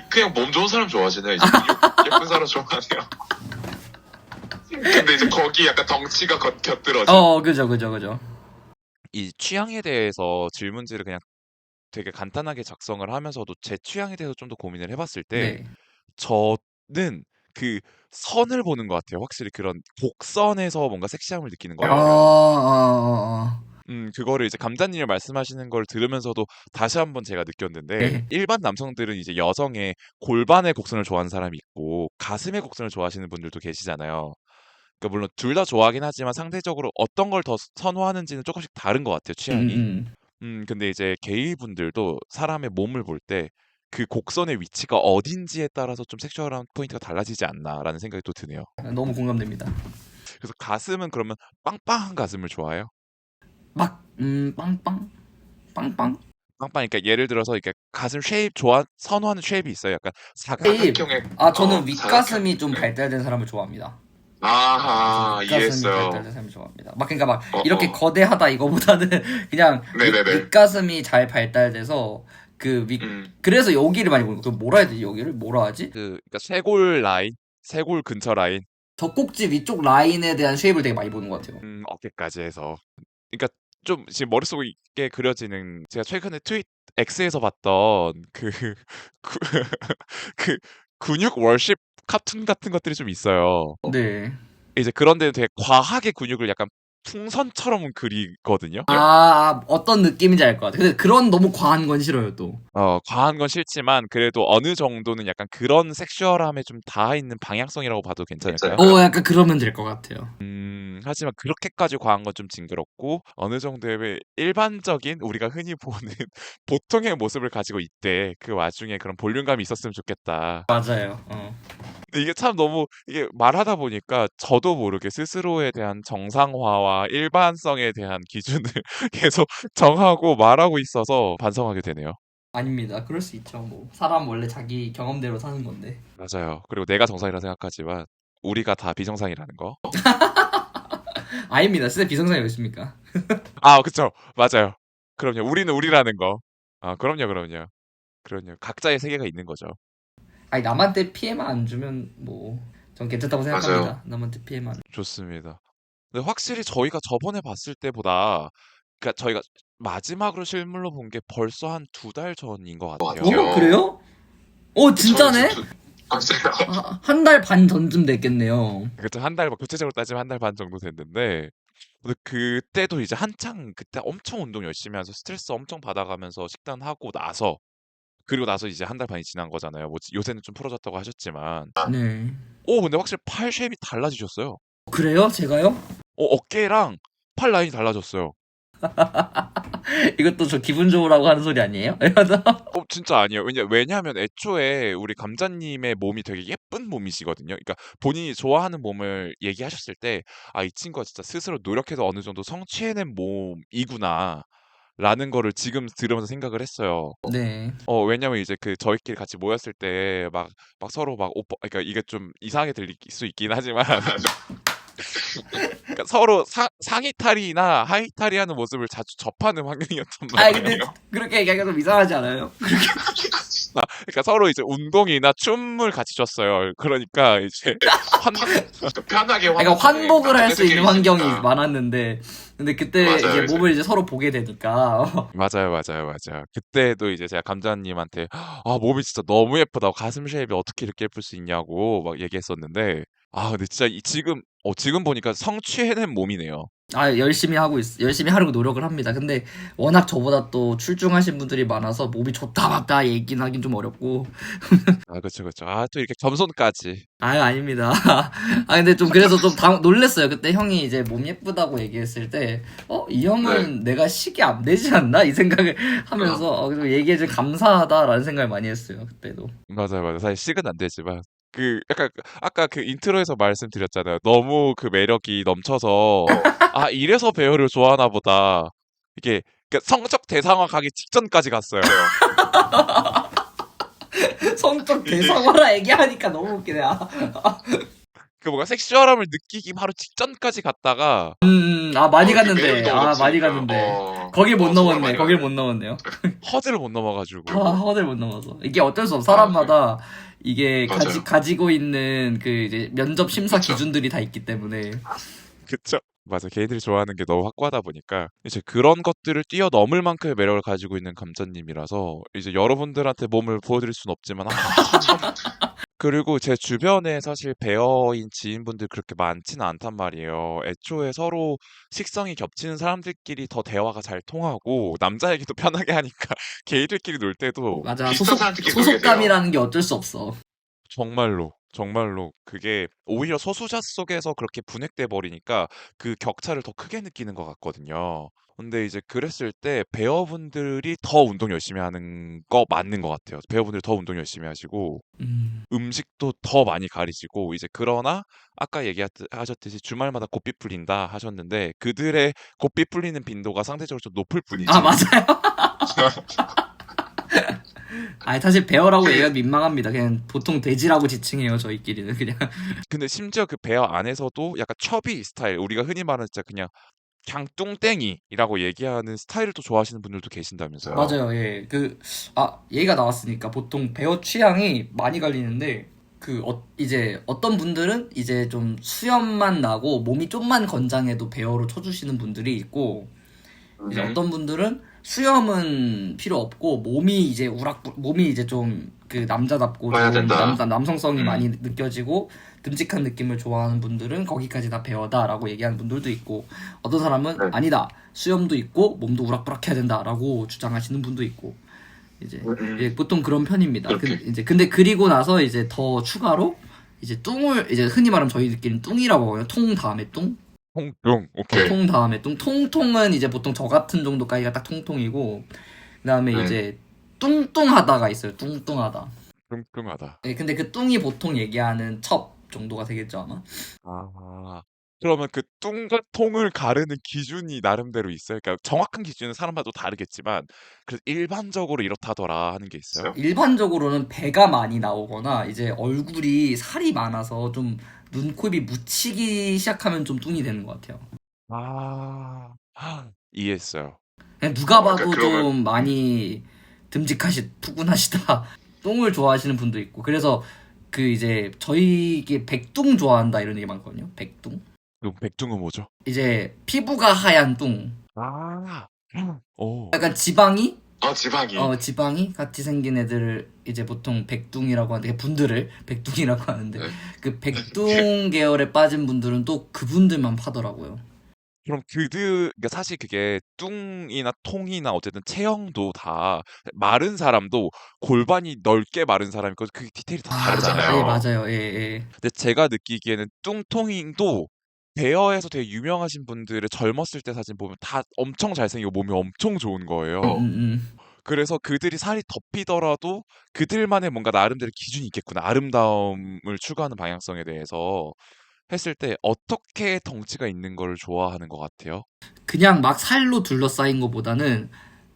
그냥 몸 좋은 사람 좋아하시네요. 이제 예쁜 사람 좋아하네요. 근데 이제 거기 약간 덩치가 곁들어진. 그죠. 이 취향에 대해서 질문지를 그냥 되게 간단하게 작성을 하면서도 제 취향에 대해서 좀 더 고민을 해봤을 때 네. 저는 그 선을 보는 것 같아요. 확실히 그런 곡선에서 뭔가 섹시함을 느끼는 것 아, 같아요. 아. 그거를 이제 감자님이 말씀하시는 걸 들으면서도 다시 한번 제가 느꼈는데 네. 일반 남성들은 이제 여성의 골반의 곡선을 좋아하는 사람이 있고 가슴의 곡선을 좋아하시는 분들도 계시잖아요. 그러니까 물론 둘 다 좋아하긴 하지만 상대적으로 어떤 걸 더 선호하는지는 조금씩 다른 것 같아요, 음, 취향이. 음. 근데 이제 게이 분들도 사람의 몸을 볼 때 그 곡선의 위치가 어딘지에 따라서 좀 섹슈얼한 포인트가 달라지지 않나라는 생각이 또 드네요. 너무 공감됩니다. 그래서 가슴은 그러면 빵빵한 가슴을 좋아해요? 빵빵? 빵빵? 빵빵, 그러니까 예를 들어서 이렇게 가슴 쉐입 좋아 선호하는 쉐입이 있어요. 약간 사각. 쉐입. 사각형의, 저는 사각형. 윗가슴이 좀 네. 발달된 사람을 좋아합니다. 좀 아하, 윗가슴이 이해했어요. 발달된 사람을 좋아합니다. 그러니까 막 어, 이렇게 어. 거대하다 이거보다는 그냥 네네네. 윗가슴이 잘 발달돼서 음. 그래서 여기를 많이 보는 거. 그 뭐라 해야 되지? 여기를 뭐라 하지? 그러니까 쇄골 라인, 쇄골 근처 라인, 젖꼭지 위쪽 라인에 대한 쉐입을 되게 많이 보는 것 같아요. 어깨까지 해서. 그러니까 좀 지금 머릿속에 그려지는 제가 최근에 트윗 X에서 봤던 그, 그 근육 월십 카툰 같은 것들이 좀 있어요. 네. 이제 그런 데는 되게 과하게 근육을 약간 풍선처럼 그리거든요. 어떤 느낌인지 알 것 같아요. 근데 그런 너무 과한 건 싫어요, 또. 과한 건 싫지만 그래도 어느 정도는 약간 그런 섹슈얼함에 좀 닿아 있는 방향성이라고 봐도 괜찮을까요? 약간 그러면 될 것 같아요. 하지만 그렇게까지 과한 건 좀 징그럽고 어느 정도의 일반적인 우리가 흔히 보는 보통의 모습을 가지고 있대. 그 와중에 그런 볼륨감이 있었으면 좋겠다. 맞아요. 근데 이게 참 너무 이게 말하다 보니까 저도 모르게 스스로에 대한 정상화와 일반성에 대한 기준을 계속 정하고 말하고 있어서 반성하게 되네요. 아닙니다. 그럴 수 있죠. 뭐 사람 원래 자기 경험대로 사는 건데. 맞아요. 그리고 내가 정상이라 생각하지만 우리가 다 비정상이라는 거. 아닙니다. 진짜 비정상이 어디 있습니까? 그쵸. 맞아요. 그럼요. 우리는 우리라는 거. 그럼요. 그럼요. 각자의 세계가 있는 거죠. 아니 남한테 피해만 안 주면 뭐 전 괜찮다고 맞아요. 생각합니다. 남한테 피해만. 좋습니다. 근데 확실히 저희가 저번에 봤을 때보다 그러니까 저희가 마지막으로 실물로 본 게 벌써 한 2달 전인 것 같아요. 같아요. 그래요? 저는 진짜네? 맞아요. 한 달 반 전쯤 됐겠네요. 그쵸. 한 달, 구체적으로 따지면 한 달 반 정도 됐는데 근데 그때도 이제 한창 그때 엄청 운동 열심히 하면서 스트레스 엄청 받아가면서 식단하고 나서 그리고 나서 이제 한 달 반이 지난 거잖아요. 뭐 요새는 좀 풀어졌다고 하셨지만 네. 근데 확실히 팔 쉐입이 달라지셨어요. 그래요? 제가요? 어깨랑 팔 라인이 달라졌어요. 이것도 저 기분 좋으라고 하는 소리 아니에요? 진짜 아니에요. 왜냐하면 애초에 우리 감자님의 몸이 되게 예쁜 몸이시거든요. 그러니까 본인이 좋아하는 몸을 얘기하셨을 때, 아, 이 친구가 진짜 스스로 노력해서 어느 정도 성취해낸 몸이구나. 라는 거를 지금 들으면서 생각을 했어요. 네. 왜냐면 이제 그 저희끼리 같이 모였을 때 막 서로 막 오빠, 그러니까 이게 좀 이상하게 들릴 수 있긴 하지만, 그러니까 서로 상의탈의나 하의탈의하는 모습을 자주 접하는 환경이었단 아 근데 말이에요. 그렇게 얘기하기가 좀 이상하지 않아요? 그러니까 서로 이제 운동이나 춤을 같이 췄어요. 그러니까 이제 편하게 그러니까 환복을 할 수 있는 환경이 있으니까. 많았는데 근데 그때 맞아요, 이제 이제. 몸을 이제 서로 보게 되니까 맞아요. 그때도 이제 제가 감자님한테 몸이 진짜 너무 예쁘다고 가슴 쉐입이 어떻게 이렇게 예쁠 수 있냐고 막 얘기했었는데 근데 진짜 지금 보니까 성취해낸 몸이네요. 열심히 열심히 하려고 노력을 합니다. 근데 워낙 저보다 또 출중하신 분들이 많아서 몸이 좋다 맞다 얘기는 하긴 좀 어렵고 그쵸. 또 이렇게 겸손까지. 아닙니다. 근데 좀 그래서 좀 놀랬어요. 그때 형이 이제 몸 예쁘다고 얘기했을 때 이 형은 내가 식이 안 되지 않나? 이 생각을 하면서 그래서 얘기해줄 감사하다라는 생각을 많이 했어요. 그때도. 맞아요. 사실 식은 안 되지만 약간 아까 그 인트로에서 말씀드렸잖아요. 너무 그 매력이 넘쳐서 이래서 배우를 좋아하나 보다. 이게 성적 대상화 가기 직전까지 갔어요. 성적 대상화라 얘기하니까 너무 웃기네. 그 뭔가 섹슈얼함을 느끼기 바로 직전까지 갔다가 많이 매력이 갔는데. 너무 많이 높으니까. 갔는데. 거길 못 정말 넘었네. 많이 거길 가요. 못 넘었네요. 허들을 못 넘어가지고. 허들 못 넘어서. 이게 어쩔 수 없어. 사람마다 이게 맞아요. 가지고 있는 그 이제 면접 심사 그쵸. 기준들이 다 있기 때문에. 그쵸? 맞아. 걔들이 좋아하는 게 너무 확고하다 보니까 이제 그런 것들을 뛰어넘을 만큼의 매력을 가지고 있는 감자님이라서 이제 여러분들한테 몸을 보여드릴 순 없지만 그리고 제 주변에 사실 배어인 지인분들 그렇게 많지는 않단 말이에요. 애초에 서로 식성이 겹치는 사람들끼리 더 대화가 잘 통하고 남자 얘기도 편하게 하니까 걔들끼리 놀 때도 맞아. 비슷한 사람들끼리 놀게 돼요. 소속감이라는 게 어쩔 수 없어. 정말로 그게 오히려 소수자 속에서 그렇게 분획돼 버리니까 그 격차를 더 크게 느끼는 것 같거든요. 근데 이제 그랬을 때 배어분들이 더 운동 열심히 하는 거 맞는 것 같아요. 배어분들이 더 운동 열심히 하시고 음식도 더 많이 가리시고 이제 그러나 아까 하셨듯이 주말마다 고삐 풀린다 하셨는데 그들의 고삐 풀리는 빈도가 상대적으로 좀 높을 뿐이지. 맞아요. 사실 배어라고 얘기가 민망합니다. 그냥 보통 돼지라고 지칭해요. 저희끼리는 그냥. 근데 심지어 그 배어 안에서도 약간 첩이 스타일, 우리가 흔히 말하는 진짜 그냥 갱뚱땡이라고 얘기하는 스타일을 또 좋아하시는 분들도 계신다면서요. 맞아요. 예. 얘기가 나왔으니까 보통 배어 취향이 많이 갈리는데 이제 어떤 분들은 이제 좀 수염만 나고 몸이 좀만 건장해도 배어로 쳐주시는 분들이 있고 이제 어떤 분들은 수염은 필요 없고 몸이 이제 좀 그 남자답고 해야 좀 된다. 남성성이 많이 느껴지고 듬직한 느낌을 좋아하는 분들은 거기까지 다 배어다라고 얘기하는 분들도 있고 어떤 사람은 네. 아니다 수염도 있고 몸도 우락부락해야 된다라고 주장하시는 분도 있고 이제 보통 그런 편입니다. 그렇게. 근데 그리고 나서 이제 더 추가로 이제 이제 흔히 말하면 저희들끼리는 뚱이라고 하거든요. 통 다음에 뚱. 오케이. 통 다음에 통통은 이제 보통 저 같은 정도까지가 딱 통통이고 그다음에 네. 이제 뚱뚱하다가 있어요. 뚱뚱하다. 뚱뚱하다. 네, 근데 그 뚱이 보통 얘기하는 첩 정도가 되겠죠 아마. 그러면 그 뚱과 통을 가르는 기준이 나름대로 있어요? 그러니까 정확한 기준은 사람마다 또 다르겠지만 그래서 일반적으로 이렇다더라 하는 게 있어요? 일반적으로는 배가 많이 나오거나 이제 얼굴이 살이 많아서 좀 눈, 코, 입이 묻히기 시작하면 좀 뚱이 되는 것 같아요. 이해했어요. 그냥 누가 그러니까 봐도 그러면 좀 많이 푸근하시다. 똥을 좋아하시는 분도 있고. 그래서 그 이제 저희게 백둥 좋아한다 이런 얘기 많거든요. 백둥. 그럼 백둥은 뭐죠? 이제 피부가 하얀 뚱. 오. 약간 지방이 지방이. 지방이 같이 생긴 애들을 이제 보통 백둥이라고 하는데 분들을 백둥이라고 하는데 네. 그 백둥 계열에 빠진 분들은 또 그분들만 파더라고요. 그럼 그러니까 사실 그게 뚱이나 통이나 어쨌든 체형도 다 마른 사람도 골반이 넓게 마른 사람이 있고 그 디테일이 다 다르잖아요. 예, 맞아요. 예, 예. 근데 제가 느끼기에는 뚱통이도 베어에서 되게 유명하신 분들의 젊었을 때 사진 보면 다 엄청 잘생기고 몸이 엄청 좋은 음, 거예요. 음. 그래서 그들이 살이 덮이더라도 그들만의 뭔가 나름대로 기준이 있겠구나. 아름다움을 추구하는 방향성에 대해서 했을 때 어떻게 덩치가 있는 걸 좋아하는 것 같아요? 그냥 막 살로 둘러싸인 것보다는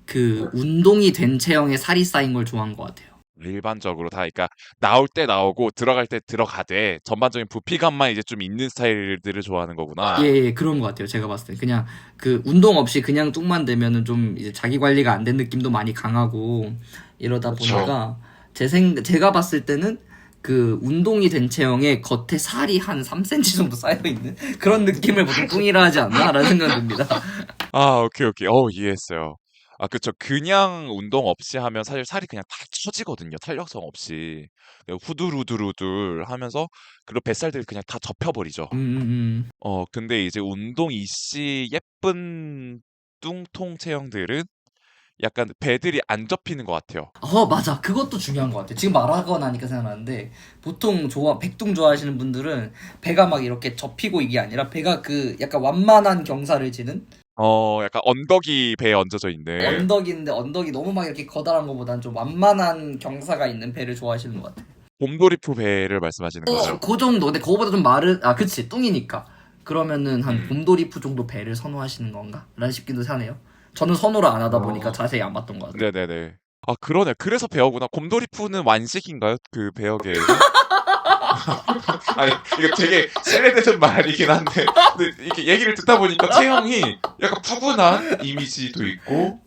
그 운동이 된 체형에 살이 쌓인 걸 좋아한 것 같아요. 일반적으로 다 그러니까 나올 때 나오고 들어갈 때 들어가되 전반적인 부피감만 이제 좀 있는 스타일들을 좋아하는 예, 거구나. 예, 그런 것 같아요. 제가 봤을 때 그냥 그 운동 없이 그냥 뚱만 되면은 좀 이제 자기 관리가 안 된 느낌도 많이 강하고 이러다 그렇죠. 보니까 제가 봤을 때는 그 운동이 된 체형에 겉에 살이 한 3cm 정도 쌓여 있는 그런 느낌을 보통 뚱이라 하지 않나라는 생각이 듭니다. 아, 오케이, 오케이. 이해했어요. 아, 그쵸. 그냥 운동 없이 하면 사실 살이 그냥 다 처지거든요. 탄력성 없이. 그냥 후들후들후들 하면서, 그리고 뱃살들이 그냥 다 접혀버리죠. 음, 음, 음. 근데 이제 운동 이씨 예쁜 뚱통 체형들은 약간 배들이 안 접히는 것 같아요. 맞아. 그것도 중요한 것 같아. 지금 말하고 나니까 생각나는데, 보통 백둥 좋아하시는 분들은 배가 막 이렇게 접히고 이게 아니라 배가 그 약간 완만한 경사를 지는 약간 언덕이 배에 얹어져 있는. 언덕인데 언덕이 너무 막 이렇게 커다란 것보다는 좀 완만한 경사가 있는 배를 좋아하시는 것 같아. 곰돌이푸 배를 말씀하시는 거죠. 그 정도. 근데 그거보다 좀 그치. 뚱이니까. 그러면은 한 음. 곰돌이푸 정도 배를 선호하시는 건가? 라는 싶기도 하네요. 저는 선호를 안 하다 보니까 어, 자세히 안 봤던 것 같아요. 네네네. 아, 그러네. 그래서 배어구나. 곰돌이푸는 완식인가요? 그 배어계에서? 아니, 이거 되게 실례되는 말이긴 한데, 근데 이렇게 얘기를 듣다 보니까 체형이 약간 푸근한 이미지도 있고,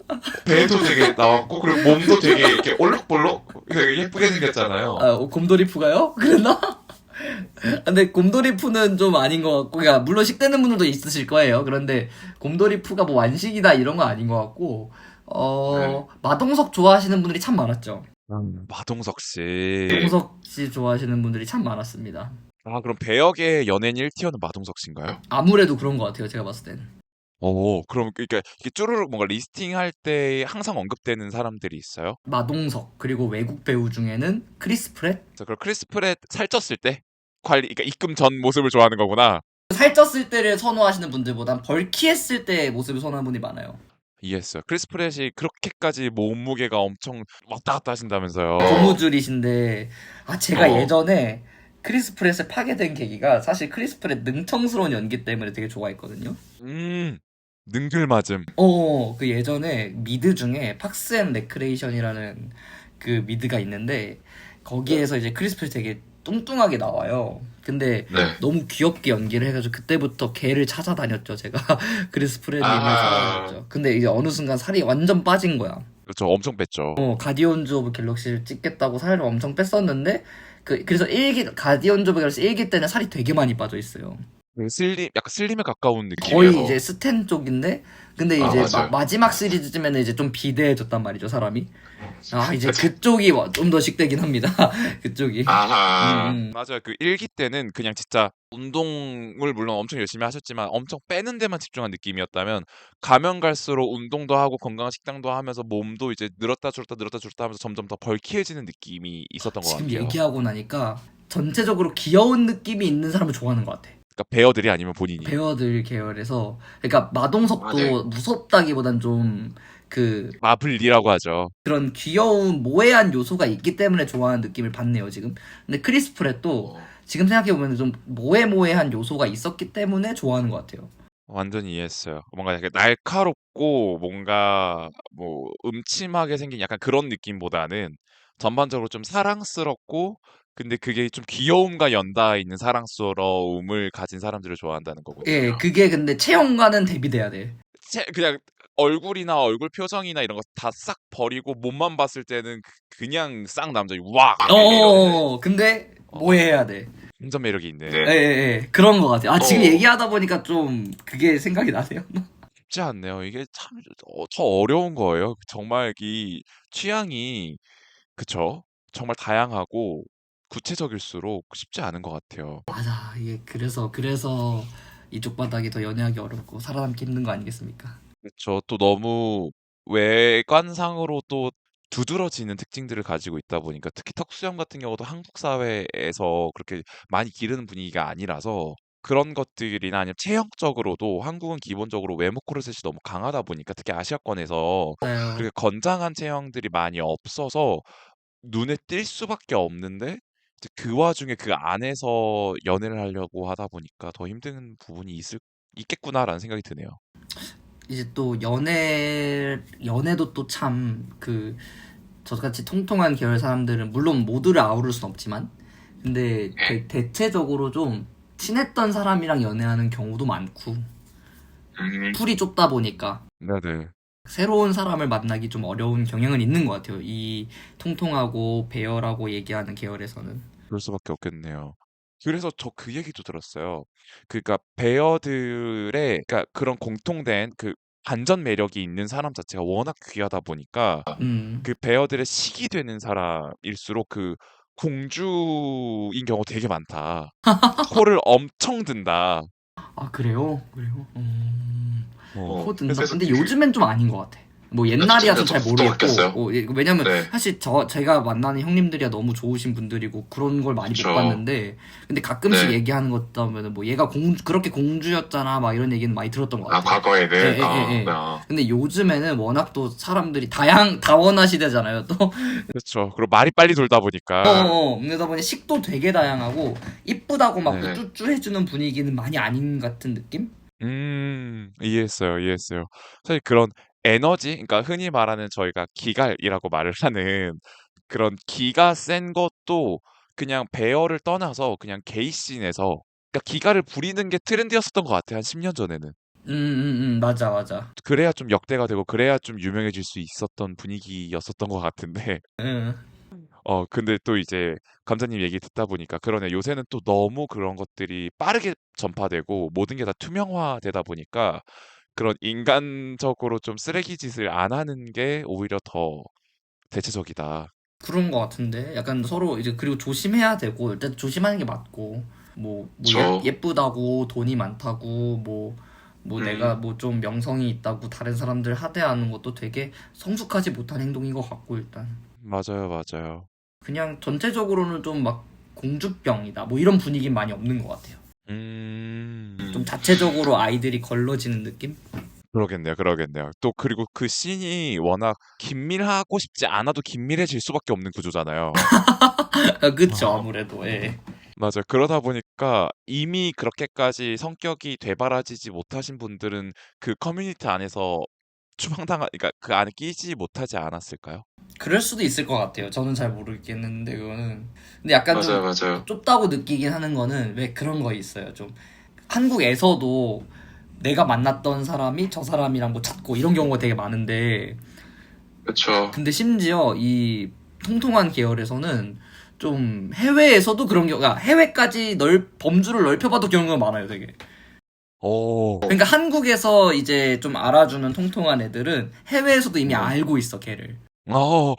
배도 되게 나왔고, 그리고 몸도 되게 이렇게 올록볼록 되게 예쁘게 생겼잖아요. 곰돌이푸가요? 그랬나? 근데 곰돌이푸는 좀 아닌 것 같고, 그러니까 물론 식되는 분들도 있으실 거예요. 그런데 곰돌이푸가 뭐 완식이다 이런 건 아닌 것 같고, 네. 마동석 좋아하시는 분들이 참 많았죠. 마동석 씨. 마동석 씨 좋아하시는 분들이 참 많았습니다. 아, 그럼 배역의 연예인 1티어는 마동석 씨인가요? 아무래도 그런 것 같아요. 제가 봤을 땐. 그럼 그러니까 이게 쭈루룩 뭔가 리스팅할 때 항상 언급되는 사람들이 있어요? 마동석 그리고 외국 배우 중에는 크리스 프렛. 그럼 크리스 프렛 살쪘을 때 그러니까 입금 전 모습을 좋아하는 거구나. 살쪘을 때를 선호하시는 분들보단 벌키했을 때 모습을 선호하는 분이 많아요. 이해했어요. 크리스 프렛이 그렇게까지 몸무게가 엄청 왔다 갔다 하신다면서요. 고무줄이신데 제가 어, 예전에 크리스 프렛을 파게 된 계기가 사실 크리스 프렛 능청스러운 연기 때문에 되게 좋아했거든요. 음, 능글맞음. 그 예전에 미드 중에 팍스 앤 레크레이션이라는 그 미드가 있는데 거기에서 이제 크리스 프렛 되게 뚱뚱하게 나와요. 근데 네. 너무 귀엽게 연기를 해가지고 그때부터 걔를 찾아다녔죠, 제가. 크리스 프렛님을 아, 찾아다녔죠. 근데 이제 어느 순간 살이 완전 빠진 거야. 그렇죠. 엄청 뺐죠. 가디언즈 오브 갤럭시를 찍겠다고 살을 엄청 뺐었는데 그래서 가디언즈 오브 갤럭시 1기 때는 살이 되게 많이 빠져 있어요. 약간 슬림에 가까운 거의 느낌이어서. 이제 스탠 쪽인데 근데 아, 이제 맞아요. 마지막 시리즈쯤에는 이제 좀 비대해졌단 말이죠, 사람이. 이제 그쪽이 좀 더 식되긴 합니다. 그쪽이. 아하. 맞아요. 그 일기 때는 그냥 진짜 운동을 물론 엄청 열심히 하셨지만 엄청 빼는 데만 집중한 느낌이었다면 가면 갈수록 운동도 하고 건강한 식단도 하면서 몸도 이제 늘었다 줄었다 늘었다 줄었다 하면서 점점 더 벌키해지는 느낌이 있었던 것 지금 같아요. 얘기하고 나니까 전체적으로 귀여운 느낌이 있는 사람을 좋아하는 것 같아. 그러니까 베어들이 아니면 본인이. 배어들 계열에서 그러니까 맞아요. 마동석도 무섭다기보단 좀 마블리라고 하죠. 그런 귀여운 모해한 요소가 있기 때문에 좋아하는 느낌을 받네요, 지금. 근데 크리스 프렛도 어, 지금 생각해보면 좀 모해모해한 요소가 있었기 때문에 좋아하는 것 같아요. 완전히 이해했어요. 뭔가 약간 날카롭고 뭔가 뭐 음침하게 생긴 약간 그런 느낌보다는 전반적으로 좀 사랑스럽고 근데 그게 좀 귀여움과 연달아 있는 사랑스러움을 가진 사람들을 좋아한다는 거군요. 예, 그게 근데 체형과는 대비돼야 돼. 그냥 얼굴이나 얼굴 표정이나 이런 거 다 싹 버리고 몸만 봤을 때는 그냥 싹 남자 와 근데 어, 모해해야 돼. 완전 매력이 있는. 예, 예, 네. 예. 그런 것 같아요. 지금 어, 얘기하다 보니까 좀 그게 생각이 나네요. 쉽지 않네요. 이게 참 저 어려운 거예요. 정말 이 취향이 그쵸. 정말 다양하고 구체적일수록 쉽지 않은 것 같아요. 맞아. 이게 그래서 이쪽 바닥이 더 연애하기 어렵고 살아남기 힘든 거 아니겠습니까? 그쵸. 또 너무 외관상으로 또 두드러지는 특징들을 가지고 있다 보니까 특히 턱수염 같은 경우도 한국 사회에서 그렇게 많이 기르는 분위기가 아니라서 그런 것들이나 아니면 체형적으로도 한국은 기본적으로 외모 코르셋이 너무 강하다 보니까 특히 아시아권에서 맞아요. 그렇게 건장한 체형들이 많이 없어서 눈에 띌 수밖에 없는데 이제 그 와중에 그 안에서 연애를 하려고 하다 보니까 더 힘든 부분이 있겠구나라는 생각이 드네요. 이제 또 연애도 또 참 그 저같이 통통한 계열 사람들은 물론 모두를 아우를 순 없지만 근데 대체적으로 좀 친했던 사람이랑 연애하는 경우도 많고 풀이 좁다 보니까 네네. 새로운 사람을 만나기 좀 어려운 경향은 있는 것 같아요. 이 통통하고 배열하고 얘기하는 계열에서는. 그럴 수밖에 없겠네요. 그래서 저 그 얘기도 들었어요. 그러니까 베어들의 그러니까 그런 공통된 그 반전 매력이 있는 사람 자체가 워낙 귀하다 보니까 음. 그 베어들의 식이 되는 사람일수록 그 공주인 경우가 되게 많다. 코를 엄청 든다. 아 그래요? 그래요? 어. 코든다. 그래서 근데 요즘엔 좀 아닌 것 같아. 뭐 옛날이라서 잘 또 모르겠고, 바뀌었어요? 왜냐면 네. 사실 제가 만나는 형님들이야 너무 좋으신 분들이고 그런 걸 많이 그쵸. 못 봤는데, 근데 가끔씩 네. 얘기하는 것 보면은 뭐 얘가 그렇게 공주였잖아 막 이런 얘기는 많이 들었던 것 아, 같아요. 과거에는? 예, 예, 예, 예. 근데 요즘에는 워낙 또 사람들이 다원화 시대잖아요. 또 그렇죠. 그리고 말이 빨리 돌다 보니까 그러다 보니 식도 되게 다양하고 이쁘다고 막 네. 우쭈쭈 해주는 분위기는 많이 아닌 같은 느낌? 이해했어요, 이해했어요. 사실 그런 에너지, 그러니까 흔히 말하는 저희가 기갈이라고 말을 하는 그런 기가 센 것도 그냥 배열을 떠나서 그냥 게이씬에서 그러니까 기가를 부리는 게 트렌드였었던 것 같아요. 한 10년 전에는. 맞아, 맞아. 그래야 좀 역대가 되고 그래야 좀 유명해질 수 있었던 분위기였었던 것 같은데 응. 근데 또 이제 감자님 얘기 듣다 보니까 그러네. 요새는 또 너무 그런 것들이 빠르게 전파되고 모든 게 다 투명화되다 보니까 그런 인간적으로 좀 쓰레기 짓을 안 하는 게 오히려 더 대체적이다. 그런 것 같은데 약간 서로 이제 그리고 조심해야 되고 일단 조심하는 게 맞고 저, 예쁘다고 돈이 많다고 내가 음, 뭐 좀 명성이 있다고 다른 사람들 하대하는 것도 되게 성숙하지 못한 행동인 것 같고 일단 맞아요, 맞아요. 그냥 전체적으로는 좀 막 공주병이다 뭐 이런 분위기는 많이 없는 것 같아요. 좀 음, 자체적으로 아이들이 걸러지는 느낌? 그러겠네요, 그러겠네요. 또 그리고 그 씬이 워낙 긴밀하고 싶지 않아도 긴밀해질 수밖에 없는 구조잖아요. 아, 그쵸 어, 아무래도 예. 맞아요. 그러다 보니까 이미 그렇게까지 성격이 되바라지지 못하신 분들은 그 커뮤니티 안에서 그러니까 그 안에 끼지 못하지 않았을까요? 그럴 수도 있을 것 같아요. 저는 잘 모르겠는데 그거는. 근데 약간 좀 맞아요, 맞아요. 좁다고 느끼긴 하는 거는 왜 그런 거 있어요. 좀 한국에서도 내가 만났던 사람이 저 사람이랑 뭐 찾고 이런 경우가 되게 많은데 그쵸. 근데 심지어 이 통통한 계열에서는 좀 해외에서도 그런 경우가 해외까지 범주를 넓혀봐도 경우가 많아요, 되게. 오, 그러니까 한국에서 이제 좀 알아주는 통통한 애들은 해외에서도 이미 네. 알고 있어, 걔를. 어,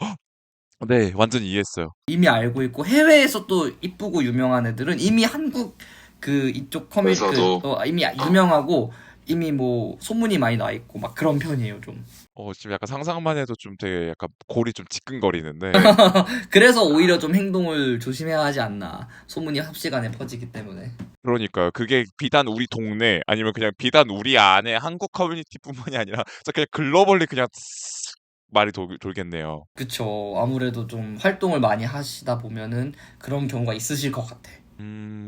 네, 완전히 이해했어요. 이미 알고 있고 해외에서 또 이쁘고 유명한 애들은 이미 한국 그 이쪽 그래서도, 이미 어, 유명하고 이미 뭐 소문이 많이 나 있고 막 그런 편이에요 좀. 지금 약간 상상만 해도 좀 되게 약간 골이 좀 지끈거리는데, 그래서 오히려 좀 행동을 조심해야 하지 않나 소문이 합시간에 퍼지기 때문에. 그러니까요. 그게 비단 우리 동네 아니면 그냥 비단 우리 안에 한국 커뮤니티뿐만이 아니라 진짜 그냥 글로벌리 그냥 말이 돌겠네요. 그쵸. 아무래도 좀 활동을 많이 하시다 보면은 그런 경우가 있으실 것 같아.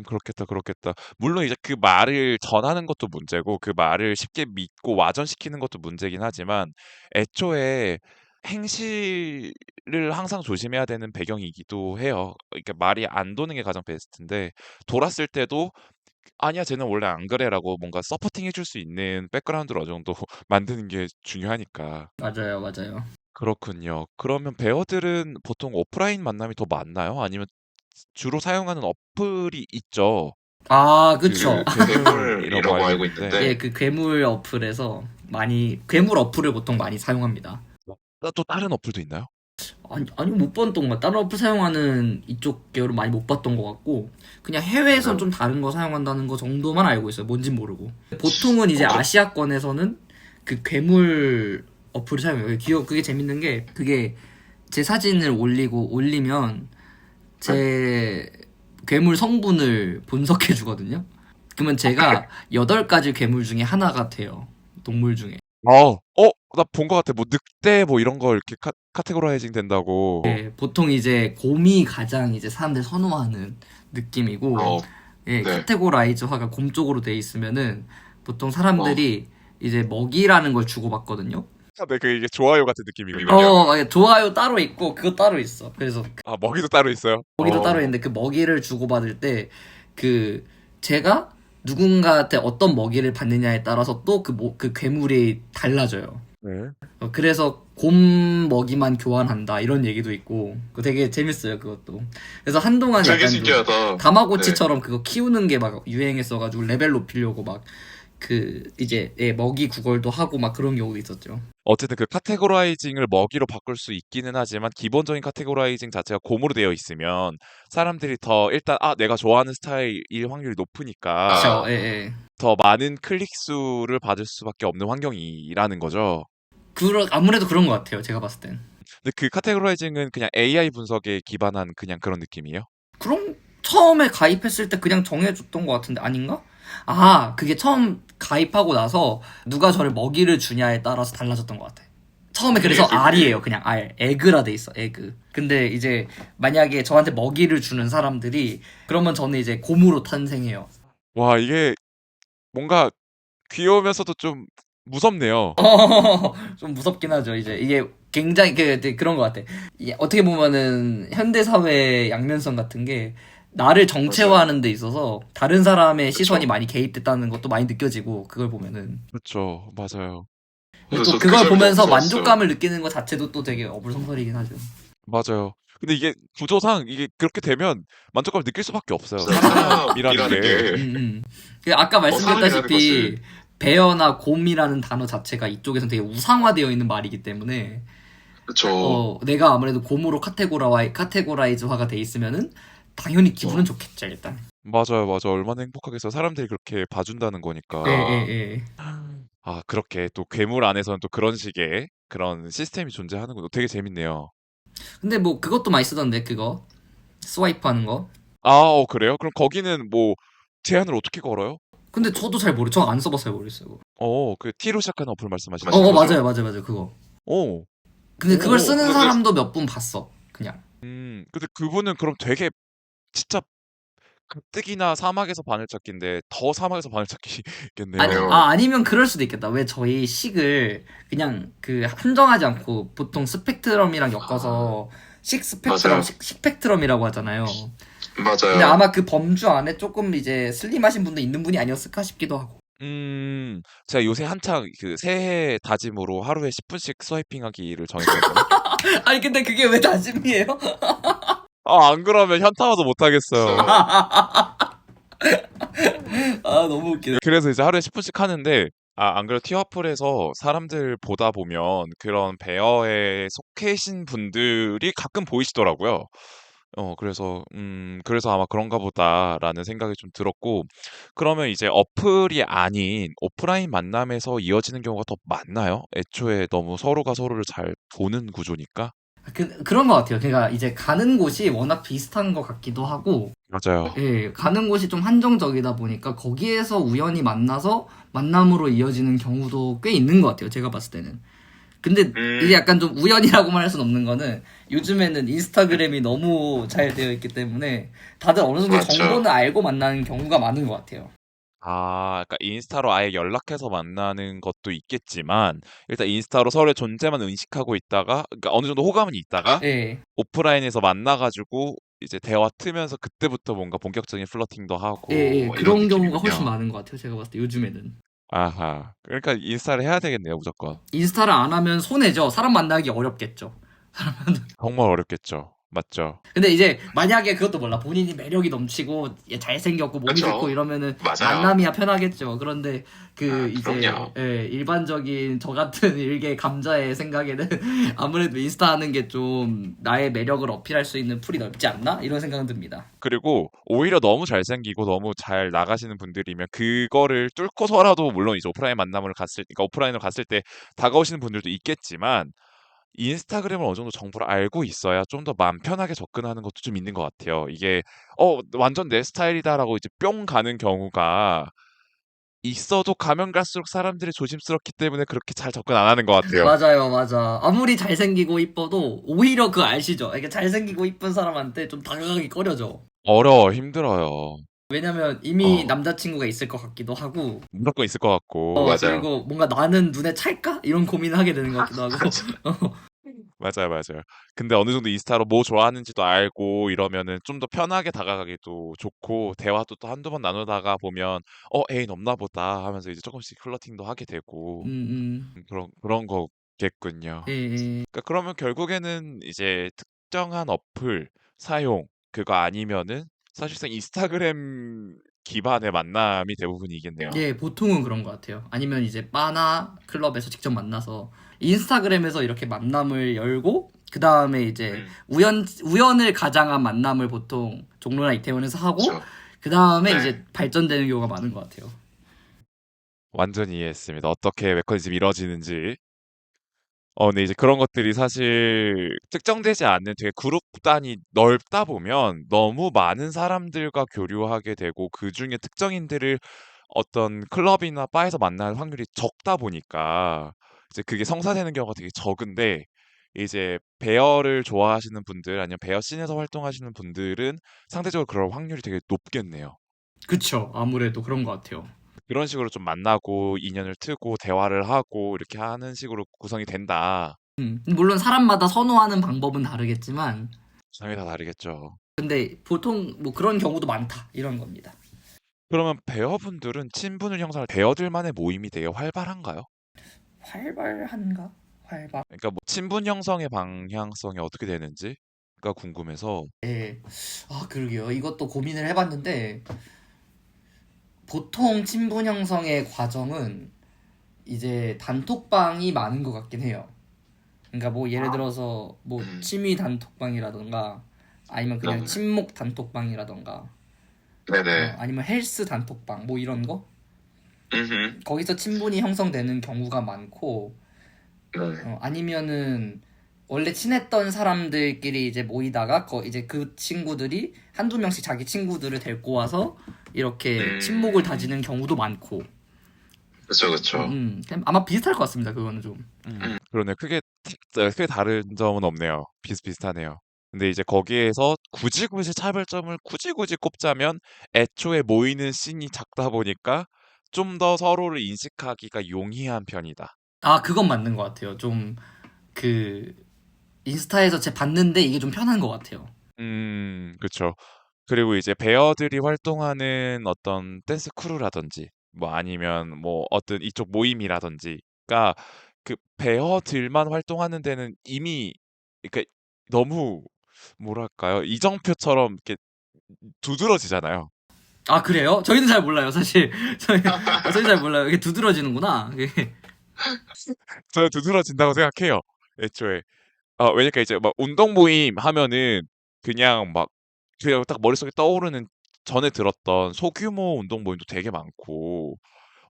그렇겠다, 그렇겠다. 물론 이제 그 말을 전하는 것도 문제고, 그 말을 쉽게 믿고 와전시키는 것도 문제긴 하지만, 애초에 행실을 항상 조심해야 되는 배경이기도 해요. 그러니까 말이 안 도는 게 가장 베스트인데, 돌았을 때도, 아니야, 쟤는 원래 안 그래라고 뭔가 서포팅 해줄 수 있는 백그라운드를 어느 정도 만드는 게 중요하니까. 맞아요, 맞아요. 그렇군요. 그러면 배우들은 보통 오프라인 만남이 더 많나요? 아니면 주로 사용하는 어플이 있죠? 아, 그 그쵸. 괴물이라고 괴물이라고 알고 알고 있는데 있는데, 예, 그 괴물 어플에서 괴물 어플을 보통 많이 사용합니다. 또 다른 어플도 있나요? 아니 못 봤던 것 같아. 다른 어플 사용하는 이쪽 계열은 많이 못 봤던 것 같고 그냥 해외에선 네. 좀 다른 거 사용한다는 거 정도만 알고 있어요. 뭔진 모르고. 보통은 이제 그, 아시아권에서는 그 괴물 어플을 사용해요. 그게 재밌는 게 그게 제 사진을 올리면 네. 제 괴물 성분을 분석해 주거든요. 그러면 제가 8가지 괴물 중에 하나가 돼요. 동물 중에. 나 본 것 같아. 뭐 늑대 뭐 이런 거 이렇게 카테고라이징 된다고. 예, 보통 이제 곰이 가장 이제 사람들 선호하는 느낌이고, 어, 예, 네. 카테고라이즈화가 곰 쪽으로 돼 있으면은 보통 어, 사람들이 이제 먹이라는 걸 주고받거든요. 네, 그 이게 좋아요 같은 느낌이군요. 이건요? 예, 좋아요 따로 있고 그거 따로 있어. 그래서 아, 먹이도 따로 있어요? 먹이도 따로 있는데 그 먹이를 주고받을 때 그 제가 누군가한테 어떤 먹이를 받느냐에 따라서 또 그 괴물이 달라져요. 네. 그래서 곰 먹이만 교환한다 이런 얘기도 있고 그거 되게 재밌어요 그것도. 그래서 한동안 되게 약간 좀 신기하다. 네. 다마고치처럼 그거 키우는 게 막 유행했어가지고 레벨 높이려고 막 그 이제 먹이 구걸도 하고 막 그런 경우도 있었죠. 어쨌든 그 카테고라이징을 먹이로 바꿀 수 있기는 하지만 기본적인 카테고라이징 자체가 곰으로 되어 있으면 사람들이 더 일단 내가 좋아하는 스타일일 확률이 높으니까 그쵸, 예, 예. 더 많은 클릭 수를 받을 수밖에 없는 환경이라는 거죠. 아무래도 그런 것 같아요 제가 봤을 땐. 근데 그 카테고라이징은 그냥 AI 분석에 기반한 그냥 그런 느낌이에요? 그럼 처음에 가입했을 때 그냥 정해줬던 것 같은데 아닌가? 아, 그게 처음 가입하고 나서 누가 저를 먹이를 주냐에 따라서 달라졌던 것 같아. 처음에 그래서 에그, R이에요. 그냥 R. 에그라 돼 있어. 에그. 근데 이제 만약에 저한테 먹이를 주는 사람들이 그러면 저는 이제 곰으로 탄생해요. 와, 이게 뭔가 귀여우면서도 좀 무섭네요. 좀 무섭긴 하죠. 이제 이게 굉장히 그런 것 같아. 이게 어떻게 보면은 현대 사회의 양면성 같은 게 나를 정체화하는 데 있어서 다른 사람의 그쵸. 시선이 많이 개입됐다는 것도 많이 느껴지고 그걸 보면은 그렇죠. 맞아요. 근데 그래서 또 그 그걸 점이 너무 보면서 무서웠어요. 만족감을 느끼는 것 자체도 또 되게 어불성설이긴 하죠. 맞아요. 근데 이게 구조상 이게 그렇게 되면 만족감을 느낄 수밖에 없어요. 사람이라는 사람이라는 게. 음, 게, 음. 아까 사람이라는 것을, 말씀드렸다시피 베어나 곰이라는 단어 자체가 이쪽에서는 되게 우상화되어 있는 말이기 때문에 그쵸. 내가 아무래도 곰으로 카테고라이즈화가 돼 있으면은 당연히 기분은 좋겠죠, 일단. 맞아요, 맞아요. 얼마나 행복하겠어요. 사람들이 그렇게 봐준다는 예, 거니까. 예, 예. 그렇게 또 괴물 안에서는 또 그런 식의 그런 시스템이 존재하는군요. 되게 재밌네요. 근데 뭐 그것도 많이 쓰던데, 그거. 스와이프 하는 거. 그래요? 그럼 거기는 뭐 제한을 어떻게 걸어요? 근데 저도 잘 저 안 써봐서 잘 모르겠어요. 그거. 그 T로 시작하는 어플 말씀하시는 하시는 거죠? 맞아요, 맞아요, 맞아요, 그거. 오, 근데 그걸 오, 쓰는 근데 사람도 몇 분 봤어, 그냥. 근데 그분은 그럼 되게 진짜 가뜩이나 사막에서 바늘 찾기인데 더 사막에서 바늘 찾기겠네요. 그래요. 아니면 그럴 수도 있겠다. 왜 저희 식을 그냥 한정하지 않고 보통 스펙트럼이랑 엮어서 맞아요. 식스펙트럼이라고 하잖아요. 근데 맞아요. 아마 그 범주 안에 조금 이제 슬림하신 분도 있는 분이 아니었을까 싶기도 하고. 제가 요새 한창 그 새해 다짐으로 하루에 10분씩 스와이핑하기를 정했거든요. 아니, 근데 그게 왜 다짐이에요? 안 그러면 현타 와서 못 하겠어요. 너무 웃기네. 그래서 이제 하루에 10분씩 하는데 안 그래도 티와플에서 사람들 보다 보면 그런 베어에 속해 계신 분들이 가끔 보이시더라고요. 그래서 아마 그런가 보다라는 생각이 좀 들었고, 그러면 이제 어플이 아닌 오프라인 만남에서 이어지는 경우가 더 많나요? 애초에 너무 서로가 서로를 잘 보는 구조니까? 그런 것 같아요. 그러니까 이제 가는 곳이 워낙 비슷한 것 같기도 하고, 맞아요. 예, 가는 곳이 좀 한정적이다 보니까 거기에서 우연히 만나서 만남으로 이어지는 경우도 꽤 있는 것 같아요. 제가 봤을 때는. 근데 이게 약간 좀 우연이라고만 할 수는 없는 거는 요즘에는 인스타그램이 너무 잘 되어 있기 때문에 다들 어느 정도 맞죠. 정보는 알고 만나는 경우가 많은 것 같아요. 그러니까 인스타로 아예 연락해서 만나는 것도 있겠지만, 일단 인스타로 서로의 존재만 의식하고 있다가, 그러니까 어느 정도 호감은 있다가, 예, 오프라인에서 만나가지고, 이제 대화 트면서 그때부터 뭔가 본격적인 플러팅도 예, 예. 하고, 이런 그런 경우가 훨씬 느낌이군요. 많은 것 같아요. 제가 봤을 때 요즘에는. 아하. 그러니까 인스타를 해야 되겠네요, 무조건. 인스타를 안 하면 손해죠. 사람 만나기 어렵겠죠. 정말 어렵겠죠. 맞죠? 근데 이제 만약에 그것도 몰라 본인이 매력이 넘치고 잘생겼고 몸이 그쵸. 좋고 이러면은 맞아요. 만남이야 편하겠죠. 그런데 이제 그럼요. 일반적인 저 같은 일개 감자의 생각에는 아무래도 인스타 하는 게 좀 나의 매력을 어필할 수 있는 풀이 넓지 않나 이런 생각은 듭니다. 그리고 오히려 너무 잘생기고 너무 잘 나가시는 분들이면 그거를 뚫고서라도 물론 이제 오프라인으로 갔을 때 다가오시는 분들도 있겠지만 인스타그램을 어느 정도 정보를 알고 있어야 좀 더 마음 편하게 접근하는 것도 좀 있는 것 같아요. 이게 완전 내 스타일이다라고 이제 뿅 가는 경우가 있어도 가면 갈수록 사람들이 조심스럽기 때문에 그렇게 잘 접근 안 하는 것 같아요. 맞아요, 맞아. 아무리 잘생기고 이뻐도 오히려 그 아시죠? 이게 잘생기고 이쁜 사람한테 좀 다가가기 꺼려져. 어려워, 힘들어요. 왜냐면 이미 어, 남자친구가 있을 것 같기도 하고, 무조건 있을 것 같고. 맞아요. 그리고 뭔가 나는 눈에 찰까? 이런 고민을 하게 되는 것 같기도 하고. 어, 맞아요, 맞아요. 근데 어느 정도 인스타로 뭐 좋아하는지도 알고 이러면은 좀 더 편하게 다가가기도 좋고, 대화도 또 한두 번 나누다가 보면, 애인 없나 보다 하면서 이제 조금씩 플러팅도 하게 되고, 그런 거겠군요. 예, 예. 그러니까 그러면 결국에는 이제 특정한 어플 사용, 그거 아니면은 사실상 인스타그램 기반의 만남이 대부분이겠네요. 예, 보통은 그런 것 같아요. 아니면 이제 바나 클럽에서 직접 만나서 인스타그램에서 이렇게 만남을 열고 그 다음에 이제 음, 우연을 가장한 만남을 보통 종로나 이태원에서 하고 그렇죠. 그 다음에 네. 이제 발전되는 경우가 많은 것 같아요. 완전히 이해했습니다. 어떻게 메커니즘이 이루어지는지. 근데 이제 그런 것들이 사실 특정되지 않는 되게 그룹 단위 넓다 보면 너무 많은 사람들과 교류하게 되고 그중에 특정인들을 어떤 클럽이나 바에서 만날 확률이 적다 보니까 이제 그게 성사되는 경우가 되게 적은데 이제 배어를 좋아하시는 분들 아니면 배어 씬에서 활동하시는 분들은 상대적으로 그럴 확률이 되게 높겠네요. 그쵸. 아무래도 그런 것 같아요. 그런 식으로 좀 만나고 인연을 트고 대화를 하고 이렇게 하는 식으로 구성이 된다. 물론 사람마다 선호하는 방법은 다르겠지만 구성이 다 다르겠죠. 근데 보통 뭐 그런 경우도 많다 이런 겁니다. 그러면 배어분들은 친분을 형성할 배어들만의 모임이 되게 활발한가요? 활발한가? 활발. 그러니까 뭐 친분 형성의 방향성이 어떻게 되는지가 궁금해서. 예. 아, 그러게요. 이것도 고민을 해봤는데 보통 친분 형성의 과정은 이제 단톡방이 많은 것 같긴 해요. 그러니까 뭐 예를 들어서 뭐 음, 취미 단톡방이라던가 아니면 그냥 네. 친목 단톡방이라던가 네네. 아니면 헬스 단톡방 뭐 이런 거 음, 거기서 친분이 형성되는 경우가 많고 네. 아니면은 원래 친했던 사람들끼리 이제 모이다가 이제 그 친구들이 한두 명씩 자기 친구들을 데리고 와서 이렇게 친목을 음, 다지는 경우도 많고 그쵸, 그쵸. 아마 비슷할 것 같습니다. 그거는 좀. 그러네. 크게 다른 점은 없네요. 비슷비슷하네요. 근데 이제 거기에서 굳이 차별점을 굳이 꼽자면 애초에 모이는 씬이 작다 보니까 좀 더 서로를 인식하기가 용이한 편이다. 아, 그건 맞는 것 같아요. 좀 그 인스타에서 제 봤는데 이게 좀 편한 것 같아요. 그쵸. 그리고 이제 베어들이 활동하는 어떤 댄스 크루라든지 뭐 아니면 뭐 어떤 이쪽 모임이라든지가 그 베어들만 활동하는 데는 이미 그러니까 너무 뭐랄까요? 이정표처럼 이렇게 두드러지잖아요. 아, 그래요? 저희는 잘 몰라요, 사실. 저희 잘 몰라요. 이게 두드러지는구나. 이게. 저는 두드러진다고 생각해요. 애초에. 왜냐니까 이제 막 운동 모임 하면은 그냥 막 그냥 딱 머릿속에 떠오르는 전에 들었던 소규모 운동 모임도 되게 많고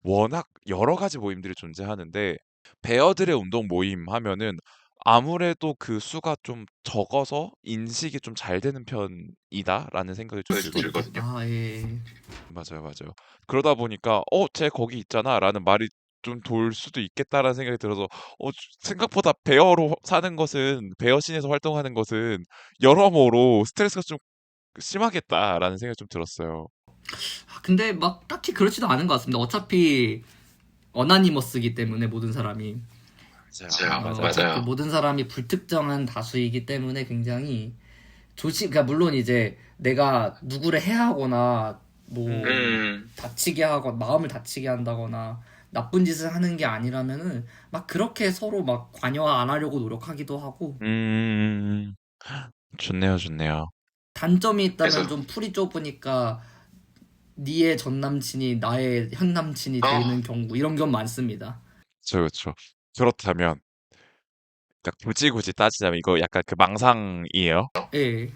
워낙 여러 가지 모임들이 존재하는데 베어들의 운동 모임 하면은 아무래도 그 수가 좀 적어서 인식이 좀 잘 되는 편이다라는 생각이 좀 그래서 들거든요. 들거든요. 아, 예. 맞아요, 맞아요. 그러다 보니까 쟤 거기 있잖아라는 말이 좀 돌 수도 있겠다라는 생각이 들어서 생각보다 베어로 사는 것은 베어씬에서 활동하는 것은 여러모로 스트레스가 좀 심하겠다라는 생각이 좀 들었어요. 아, 근데 막 딱히 그렇지도 않은 것 같습니다. 어차피 어나니머스기 때문에 모든 사람이 맞아요, 맞아요. 맞아요. 어차피 맞아요. 모든 사람이 불특정한 다수이기 때문에 굉장히 그러니까 물론 이제 내가 누구를 해하거나 뭐 음, 다치게 하거나 마음을 다치게 한다거나 나쁜 짓을 하는 게 아니라면은 막 그렇게 서로 막 관여안 하려고 노력하기도 하고 음, 좋네요, 좋네요. 단점이 있다면 그래서, 좀 풀이 좁으니까 니의 전 남친이 나의 현 남친이 되는 어, 경우 이런 경 많습니다. 그렇죠. 그렇다면 그러니까 굳이 따지자면 이거 약간 그 망상이에요. 예.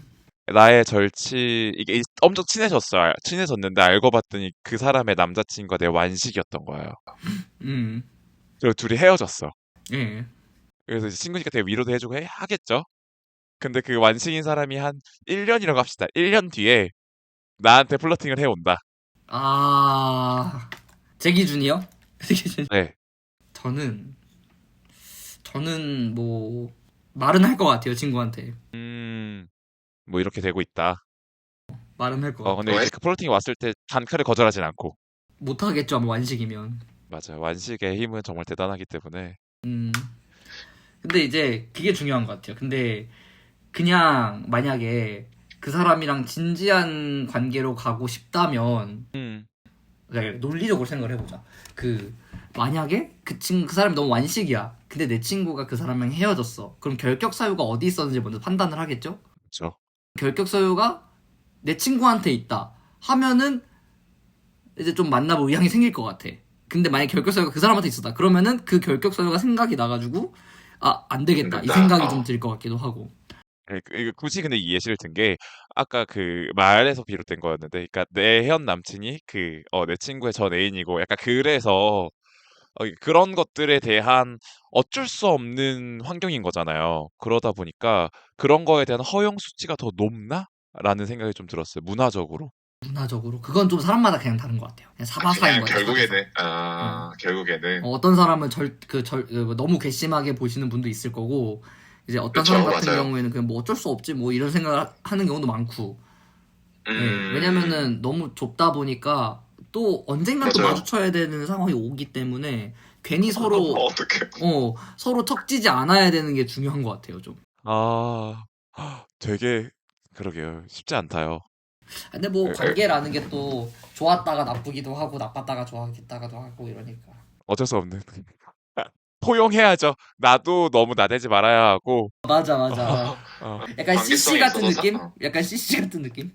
나의 절친 이게 엄청 친해졌어요. 친해졌는데 알고 봤더니 그 사람의 남자친구가 내 완식이었던 거예요. 음. 그리고 둘이 헤어졌어. 예. 그래서 이제 친구니까 되게 위로도 해주고 하겠죠. 근데 그 완식인 사람이 한 1년이라고 합시다. 1년 뒤에 나한테 플러팅을 해온다. 아, 제 기준이요? 제 기준. 네. 저는 뭐 말은 할 것 같아요, 친구한테. 뭐 이렇게 되고 있다. 말은 할 것 같아요. 근데 이제 그 플러팅이 왔을 때 단칼에 거절하진 않고. 못 하겠죠, 아마 완식이면. 맞아요. 완식의 힘은 정말 대단하기 때문에. 근데 이제 그게 중요한 것 같아요. 근데 그냥 만약에 그 사람이랑 진지한 관계로 가고 싶다면 그러니까 논리적으로 생각을 해보자. 만약에 그 사람이 너무 완식이야. 근데 내 친구가 그 사람이랑 헤어졌어. 그럼 결격 사유가 어디 있었는지 먼저 판단을 하겠죠? 그렇죠. 결격 사유가 내 친구한테 있다 하면은 이제 좀 만나볼 의향이 생길 것 같아. 근데 만약에 결격 사유가 그 사람한테 있었다. 그러면은 그 결격 사유가 생각이 나가지고 안 되겠다. 이 생각이 좀 들 것 같기도 하고. 굳이 근데 이 예시를 든 게 아까 그 말에서 비롯된 거였는데, 그러니까 내 현 남친이 내 친구의 전 애인이고 약간 그래서 그런 것들에 대한 어쩔 수 없는 환경인 거잖아요. 그러다 보니까 그런 거에 대한 허용 수치가 더 높나? 라는 생각이 좀 들었어요. 문화적으로. 문화적으로 그건 좀 사람마다 그냥 다른 것 같아요. 그냥 사바사인 그냥 거예요. 결국에는 사바사. 결국에는 어떤 사람은 너무 괘씸하게 보시는 분도 있을 거고 이제 어떤 그쵸, 사람 같은 맞아요. 경우에는 그냥 뭐 어쩔 수 없지 뭐 이런 생각을 하는 경우도 많고. 네, 왜냐면은 너무 좁다 보니까 또 언젠간 또 맞아요. 마주쳐야 되는 상황이 오기 때문에 괜히 서로 어떻게 서로 척지지 않아야 되는 게 중요한 것 같아요, 좀. 되게 그러게요. 쉽지 않다요. 근데 뭐 관계라는 게 또 좋았다가 나쁘기도 하고 나빴다가 좋아했다가도 하고 이러니까. 어쩔 수 없는. 포용해야죠. 나도 너무 나대지 말아야 하고. 맞아. 약간 CC 관계성에 같은 있어서 느낌? 약간 CC 같은 느낌?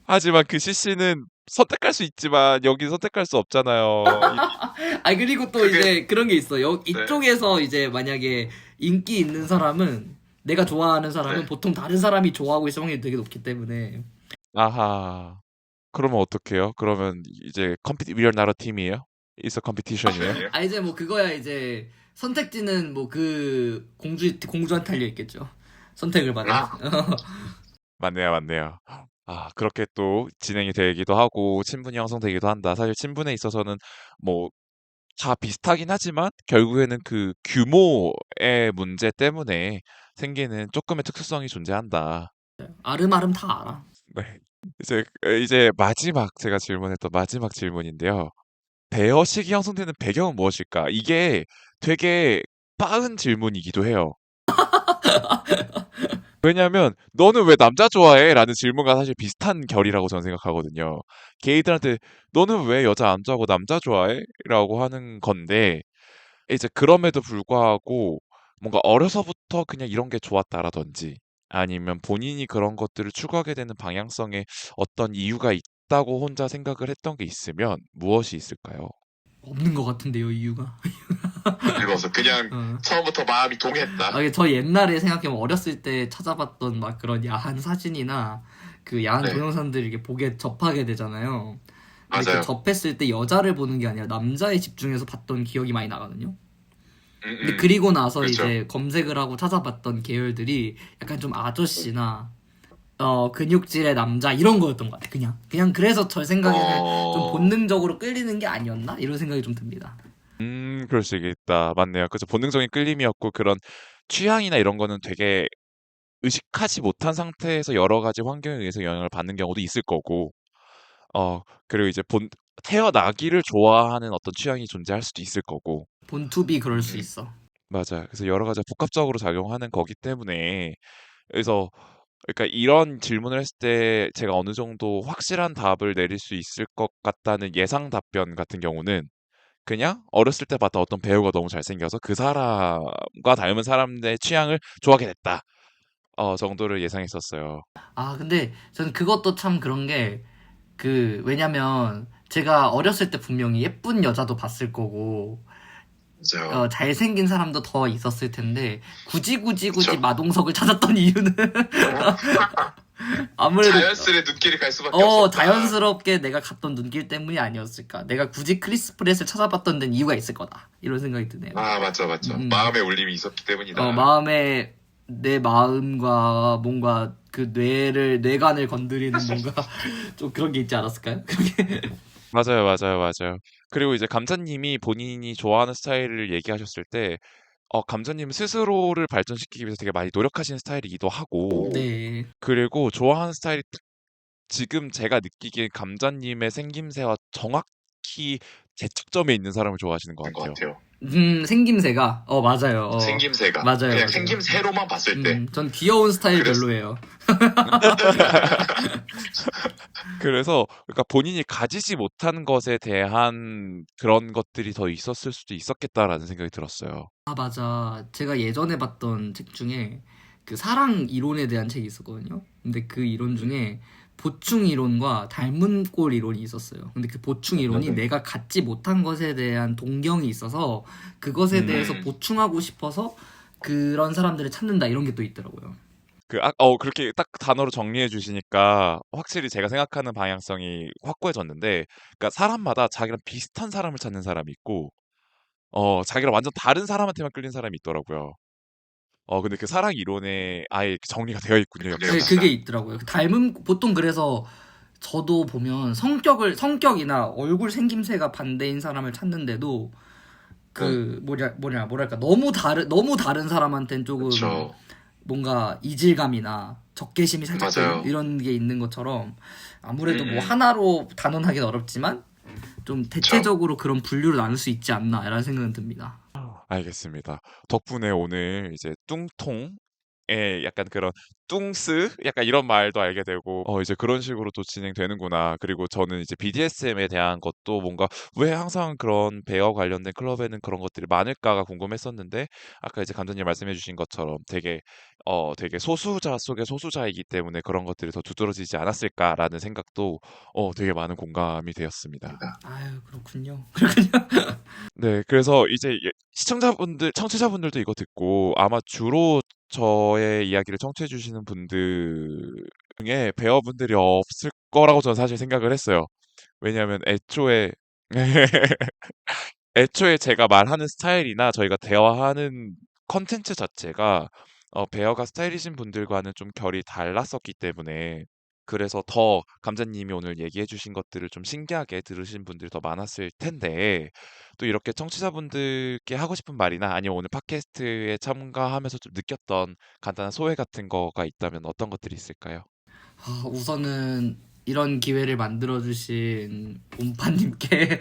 하지만 그 CC는 선택할 수 있지만 여기 선택할 수 없잖아요. 그리고 또 그게- 이제 그런 게 있어. 네. 이쪽에서 이제 만약에 인기 있는 사람은 내가 좋아하는 사람은 네. 보통 다른 사람이 좋아하고 있을 확률이 되게 높기 때문에. 아하. 그러면 어떡해요? 그러면 이제 We are not a team이에요? It's a competition이에요? 이제 뭐 그거야 이제 선택지는 뭐 그 공주한테 달려 있겠죠. 선택을 받는. 맞네요. 그렇게 또 진행이 되기도 하고 친분이 형성되기도 한다. 사실 친분에 있어서는 뭐 다 비슷하긴 하지만 결국에는 그 규모의 문제 때문에 생기는 조금의 특수성이 존재한다. 아름아름 다 알아. 네. 이제 제가 질문했던 마지막 질문인데요. 대여식이 형성되는 배경은 무엇일까? 이게 되게 빠은 질문이기도 해요. 왜냐면 너는 왜 남자 좋아해? 라는 질문과 사실 비슷한 결이라고 저는 생각하거든요. 게이들한테 너는 왜 여자 안 좋아하고 남자 좋아해? 라고 하는 건데 이제 그럼에도 불구하고 뭔가 어려서부터 그냥 이런 게 좋았다라든지 아니면 본인이 그런 것들을 추구하게 되는 방향성에 어떤 이유가 있다고 혼자 생각을 했던 게 있으면 무엇이 있을까요? 없는 것 같은데요, 이유가. 읽어서 그냥 어. 처음부터 마음이 동했다. 저 옛날에 생각해보면 어렸을 때 찾아봤던 막 그런 야한 사진이나 그 야한 네. 동영상들을 이렇게 접하게 되잖아요. 근데 맞아요. 그 접했을 때 여자를 보는 게 아니라 남자에 집중해서 봤던 기억이 많이 나거든요. 근데 그리고 나서 그렇죠. 이제 검색을 하고 찾아봤던 계열들이 약간 좀 아저씨나 근육질의 남자 이런 거였던 것 같아. 그냥 그래서 저 생각에는 좀 본능적으로 끌리는 게 아니었나 이런 생각이 좀 듭니다. 그럴 수 있겠다. 맞네요. 그래서 본능적인 끌림이었고 그런 취향이나 이런 거는 되게 의식하지 못한 상태에서 여러 가지 환경에 의해서 영향을 받는 경우도 있을 거고, 그리고 이제 태어나기를 좋아하는 어떤 취향이 존재할 수도 있을 거고, 본투비 그럴 수 있어. 맞아요. 그래서 여러 가지가 복합적으로 작용하는 거기 때문에, 그래서, 그러니까 이런 질문을 했을 때 제가 어느 정도 확실한 답을 내릴 수 있을 것 같다는 예상 답변 같은 경우는 그냥 어렸을 때 봤던 어떤 배우가 너무 잘생겨서 그 사람과 닮은 사람의 취향을 좋아하게 됐다. 정도를 예상했었어요. 근데 저는 그것도 참 그런 게 왜냐면 제가 어렸을 때 분명히 예쁜 여자도 봤을 거고 맞아요. 잘생긴 사람도 더 있었을 텐데 굳이 그쵸. 마동석을 찾았던 이유는 아무래도 자연스레 눈길이 갈 수밖에 없었다. 자연스럽게 내가 갔던 눈길 때문이 아니었을까. 내가 굳이 크리스 프렛을 찾아봤던 데는 이유가 있을 거다. 이런 생각이 드네요. 아, 맞죠. 마음의 울림이 있었기 때문이다. 마음에 내 마음과 뭔가 그 뇌관을 건드리는 뭔가 좀 그런 게 있지 않았을까요? 그게 맞아요. 그리고 이제 감자님이 본인이 좋아하는 스타일을 얘기하셨을 때, 감자님은 스스로를 발전시키기 위해서 되게 많이 노력하시는 스타일이기도 하고, 네. 그리고 좋아하는 스타일이 지금 제가 느끼기엔 감자님의 생김새와 정확히 대척점에 있는 사람을 좋아하시는 것 것 같아요. 같아요. 생김새가 맞아요. 생김새가 맞아요, 그냥 맞아요. 생김새로만 봤을 때 전 귀여운 스타일 그래서- 별로예요. 그래서 그러니까 본인이 가지지 못한 것에 대한 그런 것들이 더 있었을 수도 있었겠다라는 생각이 들었어요. 아, 맞아. 제가 예전에 봤던 책 중에 그 사랑 이론에 대한 책이 있었거든요. 근데 그 이론 중에 보충 이론과 닮은 꼴 이론이 있었어요. 근데 그 보충 이론이 내가 갖지 못한 것에 대한 동경이 있어서 그것에 대해서 보충하고 싶어서 그런 사람들을 찾는다 이런 게 또 있더라고요. 그렇게 딱 단어로 정리해 주시니까 확실히 제가 생각하는 방향성이 확고해졌는데, 그러니까 사람마다 자기랑 비슷한 사람을 찾는 사람이 있고, 자기랑 완전 다른 사람한테만 끌린 사람이 있더라고요. 근데 그 사랑 이론에 아예 이렇게 정리가 되어 있군요, 네, 네, 역시. 그게 있더라고요. 보통 그래서 저도 보면 성격이나 얼굴 생김새가 반대인 사람을 찾는데도 뭐랄까 너무 다른 사람한테는 조금 그렇죠. 뭔가 이질감이나 적개심이 살짝 맞아요. 이런 게 있는 것처럼 아무래도 뭐 음. 하나로 단언하기는 어렵지만 좀 대체적으로 그런 분류를 나눌 수 있지 않나라는 생각은 듭니다. 알겠습니다. 덕분에 오늘 이제 뚱통의 약간 그런 뚱스 약간 이런 말도 알게 되고, 이제 그런 식으로 또 진행되는구나. 그리고 저는 이제 BDSM에 대한 것도 뭔가 왜 항상 그런 베어 관련된 클럽에는 그런 것들이 많을까가 궁금했었는데, 아까 이제 감독님 말씀해주신 것처럼 되게 소수자 속의 소수자이기 때문에 그런 것들이 더 두드러지지 않았을까라는 생각도 되게 많은 공감이 되었습니다. 아유, 그렇군요. 네, 그래서 이제 청취자분들도 이거 듣고 아마 주로 저의 이야기를 청취해 주시는 분들 중에 배어분들이 없을 거라고 저는 사실 생각을 했어요. 왜냐하면 애초에 제가 말하는 스타일이나 저희가 대화하는 컨텐츠 자체가 배어가 스타일이신 분들과는 좀 결이 달랐었기 때문에, 그래서 더 감자님이 오늘 얘기해 주신 것들을 좀 신기하게 들으신 분들이 더 많았을 텐데, 또 이렇게 청취자분들께 하고 싶은 말이나 아니면 오늘 팟캐스트에 참가하면서 좀 느꼈던 간단한 소회 같은 거가 있다면 어떤 것들이 있을까요? 우선은 이런 기회를 만들어주신 옴파님께 네.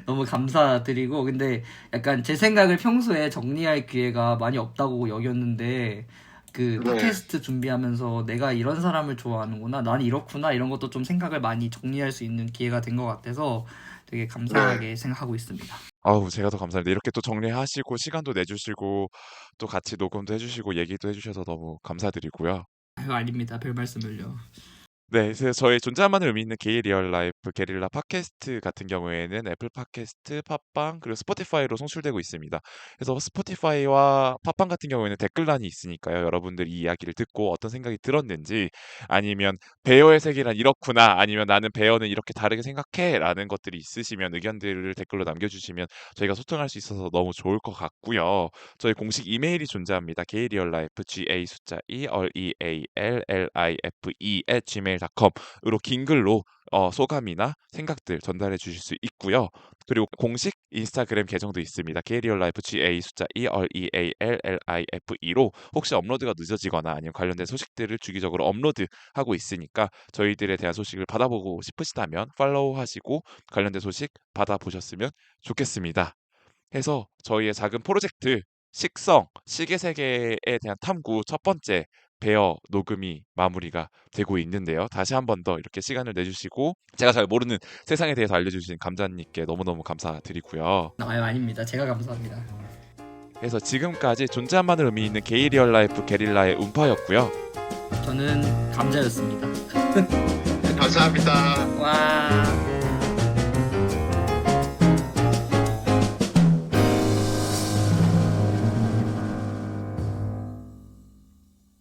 너무 감사드리고, 근데 약간 제 생각을 평소에 정리할 기회가 많이 없다고 여겼는데 그 네. 팟캐스트 준비하면서 내가 이런 사람을 좋아하는구나, 난 이렇구나, 이런 것도 좀 생각을 많이 정리할 수 있는 기회가 된 것 같아서 되게 감사하게 생각하고 있습니다. 아우, 제가 더 감사합니다. 이렇게 또 정리하시고 시간도 내주시고 또 같이 녹음도 해주시고 얘기도 해주셔서 너무 감사드리고요. 아유, 아닙니다. 별 말씀을요. 네, 그래서 저희 존재만을 의미 있는 게이 리얼 라이프 게릴라 팟캐스트 같은 경우에는 애플 팟캐스트, 팟빵, 그리고 스포티파이로 송출되고 있습니다. 그래서 스포티파이와 팟빵 같은 경우에는 댓글란이 있으니까요. 여러분들이 이 이야기를 듣고 어떤 생각이 들었는지, 아니면 배어의 세계란 이렇구나, 아니면 나는 배어는 이렇게 다르게 생각해 라는 것들이 있으시면 의견들을 댓글로 남겨주시면 저희가 소통할 수 있어서 너무 좋을 것 같고요. 저희 공식 이메일이 존재합니다. 게이리얼라이프 GA 숫자 2 REALLIFE gmail.com으로 긴 글로 소감이나 생각들 전달해 주실 수 있고요. 그리고 공식 인스타그램 계정도 있습니다. 게이리얼라이프 GA 숫자 2 REALLIFE로 혹시 업로드가 늦어지거나 아니면 관련된 소식들을 주기적으로 업로드하고 있으니까 저희들에 대한 소식을 받아보고 싶으시다면 팔로우 하시고 관련된 소식 받아보셨으면 좋겠습니다. 해서 저희의 작은 프로젝트 시계 세계에 대한 탐구 첫 번째 베어 녹음이 마무리가 되고 있는데요. 다시 한 번 더 이렇게 시간을 내주시고 제가 잘 모르는 세상에 대해서 알려주신 감자님께 너무너무 감사드리고요. 아유, 아닙니다. 제가 감사합니다. 그래서 지금까지 존재만을 의미 있는 게이 리얼 라이프 게릴라의 운파였고요. 저는 감자였습니다. 감사합니다. 와.